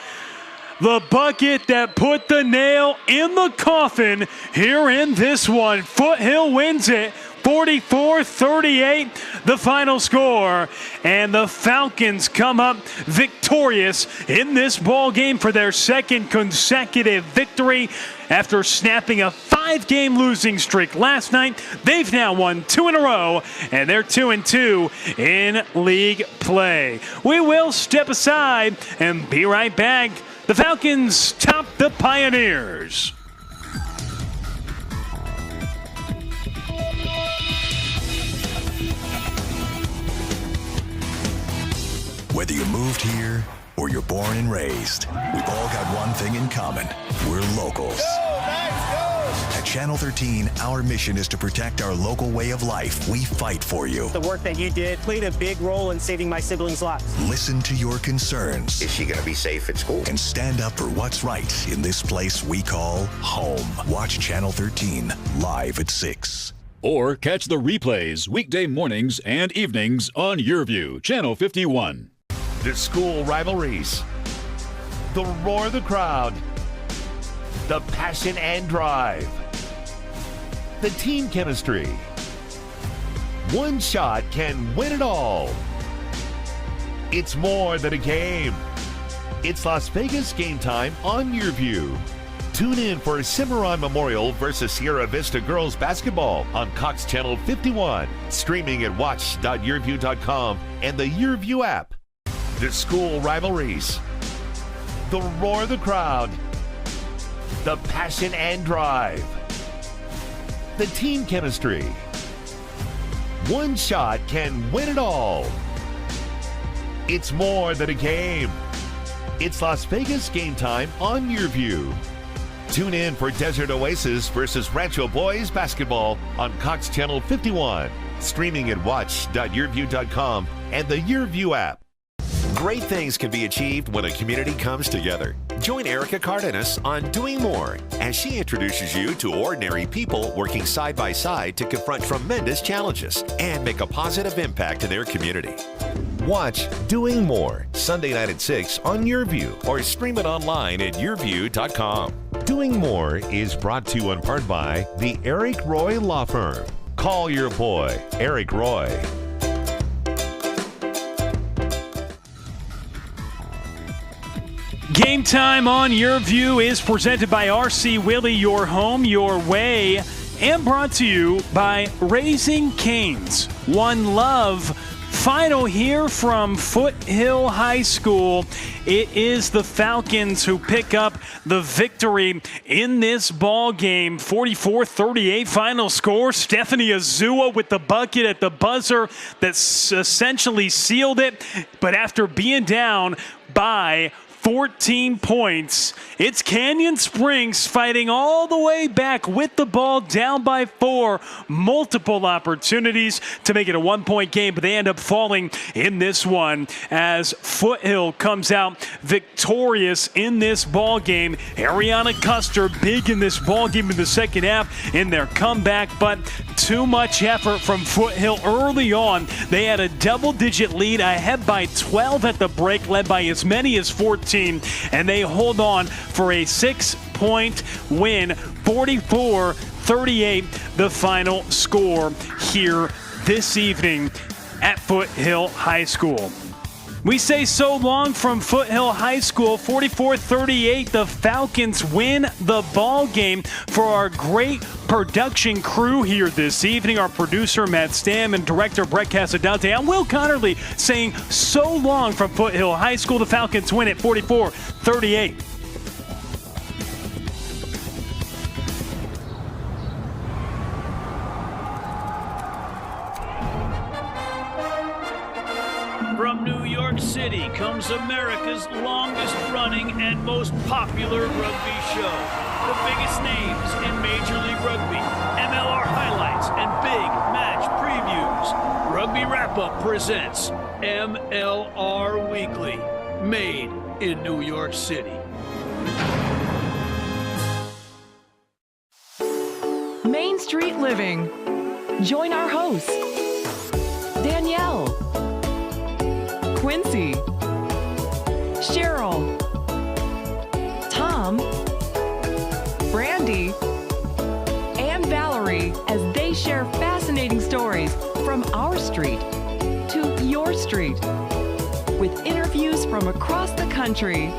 the bucket that put the nail in the coffin here in this one. Foothill wins it. 44-38, the final score. And the Falcons come up victorious in this ball game for their second consecutive victory. After snapping a 5-game losing streak last night, they've now won 2 in a row, and they're 2-2 in league play. We will step aside and be right back. The Falcons top the Pioneers. Whether you moved here or you're born and raised, we've all got one thing in common. We're locals. At Channel 13, our mission is to protect our local way of life. We fight for you. The work that you did played a big role in saving my siblings' lives. Listen to your concerns. Is she going to be safe at school? And stand up for what's right in this place we call home. Watch Channel 13 live at 6. Or catch the replays weekday mornings and evenings on YourView, Channel 51. The school rivalries, the roar of the crowd, the passion and drive, the team chemistry. One shot can win it all. It's more than a game. It's Las Vegas game time on YourView. Tune in for Cimarron Memorial versus Sierra Vista girls basketball on Cox Channel 51, streaming at watch.yourview.com and the YourView app. The school rivalries, the roar of the crowd, the passion and drive, the team chemistry. One shot can win it all. It's more than a game. It's Las Vegas game time on YourView. Tune in for Desert Oasis versus Rancho Boys basketball on Cox Channel 51. Streaming at watch.yourview.com and the YourView app. Great things can be achieved when a community comes together. Join Erica Cardenas on Doing More as she introduces you to ordinary people working side by side to confront tremendous challenges and make a positive impact in their community. Watch Doing More Sunday night at 6 on YourView or stream it online at yourview.com. Doing More is brought to you in part by the Eric Roy Law Firm. Call your boy, Eric Roy. Game time on YourView is presented by R.C. Willey, your home, your way, and brought to you by Raising Cane's. One Love. Final here from Foothill High School. It is the Falcons who pick up the victory in this ball game. 44-38 final score. Stephanie Azua with the bucket at the buzzer that essentially sealed it. But after being down by 14 points, it's Canyon Springs fighting all the way back with the ball down by 4. Multiple opportunities to make it a 1-point game, but they end up falling in this one as Foothill comes out victorious in this ball game. Ariana Custer big in this ball game in the second half in their comeback, but too much effort from Foothill early on. They had a double-digit lead, ahead by 12 at the break, led by as many as 14. And they hold on for a 6-point win, 44-38, the final score here this evening at Foothill High School. We say so long from Foothill High School, 44-38. The Falcons win the ball game. For our great production crew here this evening, our producer Matt Stam and director Brett Casadante, I'm Will Connerly saying so long from Foothill High School. The Falcons win it 44-38. From New York City comes America's longest running and most popular rugby show. The biggest names in Major League Rugby, MLR highlights, and big match previews. Rugby Wrap-Up presents MLR Weekly, made in New York City. Main Street Living. Join our hosts, Danielle, Quincy, Cheryl, Tom, Brandy, and Valerie as they share fascinating stories from our street to your street with interviews from across the country.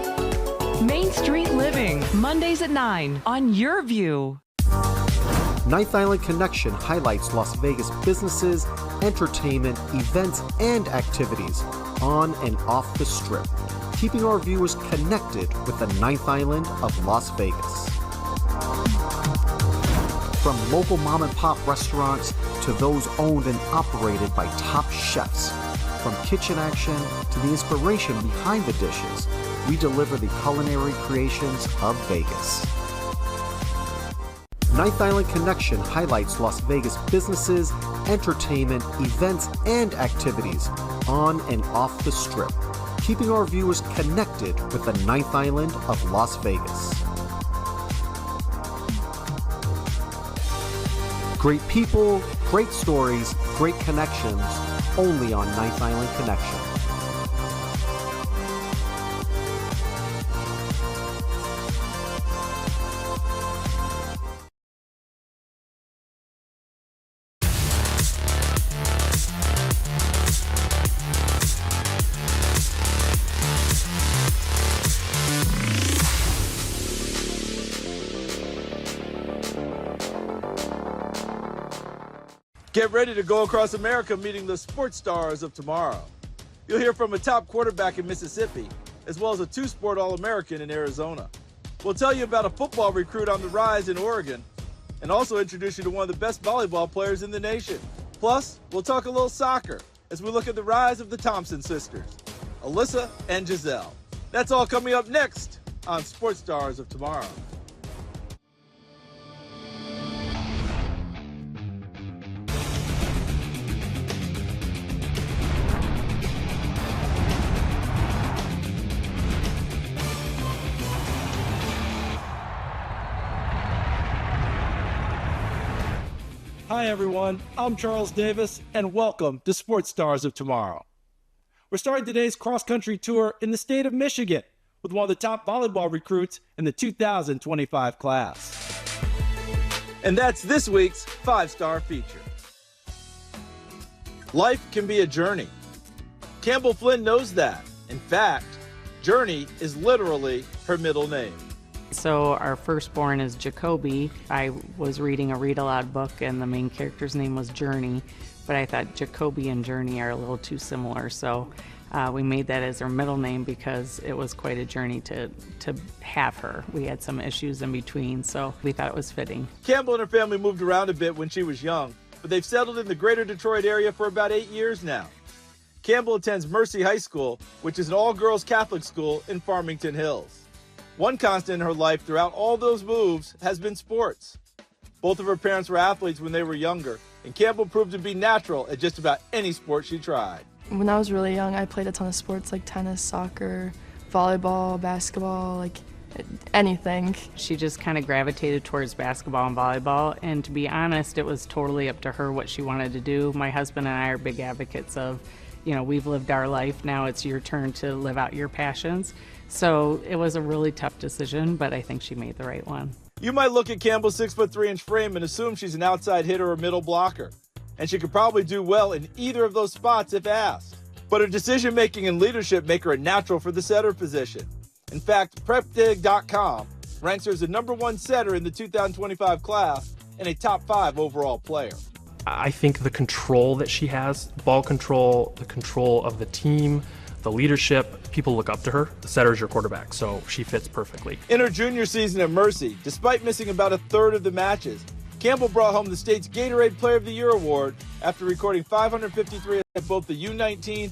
Main Street Living, Mondays at 9 on YourView. Ninth Island Connection highlights Las Vegas businesses, entertainment, events, and activities on and off the Strip, keeping our viewers connected with the Ninth Island of Las Vegas. From local mom and pop restaurants to those owned and operated by top chefs, from kitchen action to the inspiration behind the dishes, we deliver the culinary creations of Vegas. Ninth Island Connection highlights Las Vegas businesses, entertainment, events, and activities on and off the Strip, keeping our viewers connected with the Ninth Island of Las Vegas. Great people, great stories, great connections, only on Ninth Island Connection. Get ready to go across America meeting the sports stars of tomorrow. You'll hear from a top quarterback in Mississippi, as well as a two-sport All-American in Arizona. We'll tell you about a football recruit on the rise in Oregon, and also introduce you to one of the best volleyball players in the nation. Plus, we'll talk a little soccer as we look at the rise of the Thompson sisters, Alyssa and Giselle. That's all coming up next on Sports Stars of Tomorrow. Hi everyone, I'm Charles Davis, and welcome to Sports Stars of Tomorrow. We're starting today's cross-country tour in the state of Michigan with one of the top volleyball recruits in the 2025 class. And that's this week's 5-star feature. Life can be a journey. Campbell Flynn knows that. In fact, Journey is literally her middle name. So our firstborn is Jacoby. I was reading a read-aloud book and the main character's name was Journey, but I thought Jacoby and Journey are a little too similar, so we made that as her middle name because it was quite a journey to have her. We had some issues in between, so we thought it was fitting. Campbell and her family moved around a bit when she was young, but they've settled in the greater Detroit area for about 8 years now. Campbell attends Mercy High School, which is an all-girls Catholic school in Farmington Hills. One constant in her life throughout all those moves has been sports. Both of her parents were athletes when they were younger, and Campbell proved to be natural at just about any sport she tried. When I was really young, I played a ton of sports like tennis, soccer, volleyball, basketball, like anything. She just kind of gravitated towards basketball and volleyball, and to be honest, it was totally up to her what she wanted to do. My husband and I are big advocates of, we've lived our life, now it's your turn to live out your passions. So it was a really tough decision, but I think she made the right one. You might look at Campbell's 6'3" frame and assume she's an outside hitter or middle blocker, and she could probably do well in either of those spots if asked. But her decision-making and leadership make her a natural for the setter position. In fact, PrepDig.com ranks her as the #1 setter in the 2025 class and a top 5 overall player. I think the control that she has, ball control, the control of the team, the leadership, people look up to her. The setter's your quarterback, so she fits perfectly. In her junior season at Mercy, despite missing about a third of the matches, Campbell brought home the state's Gatorade Player of the Year award after recording 553 at both the U19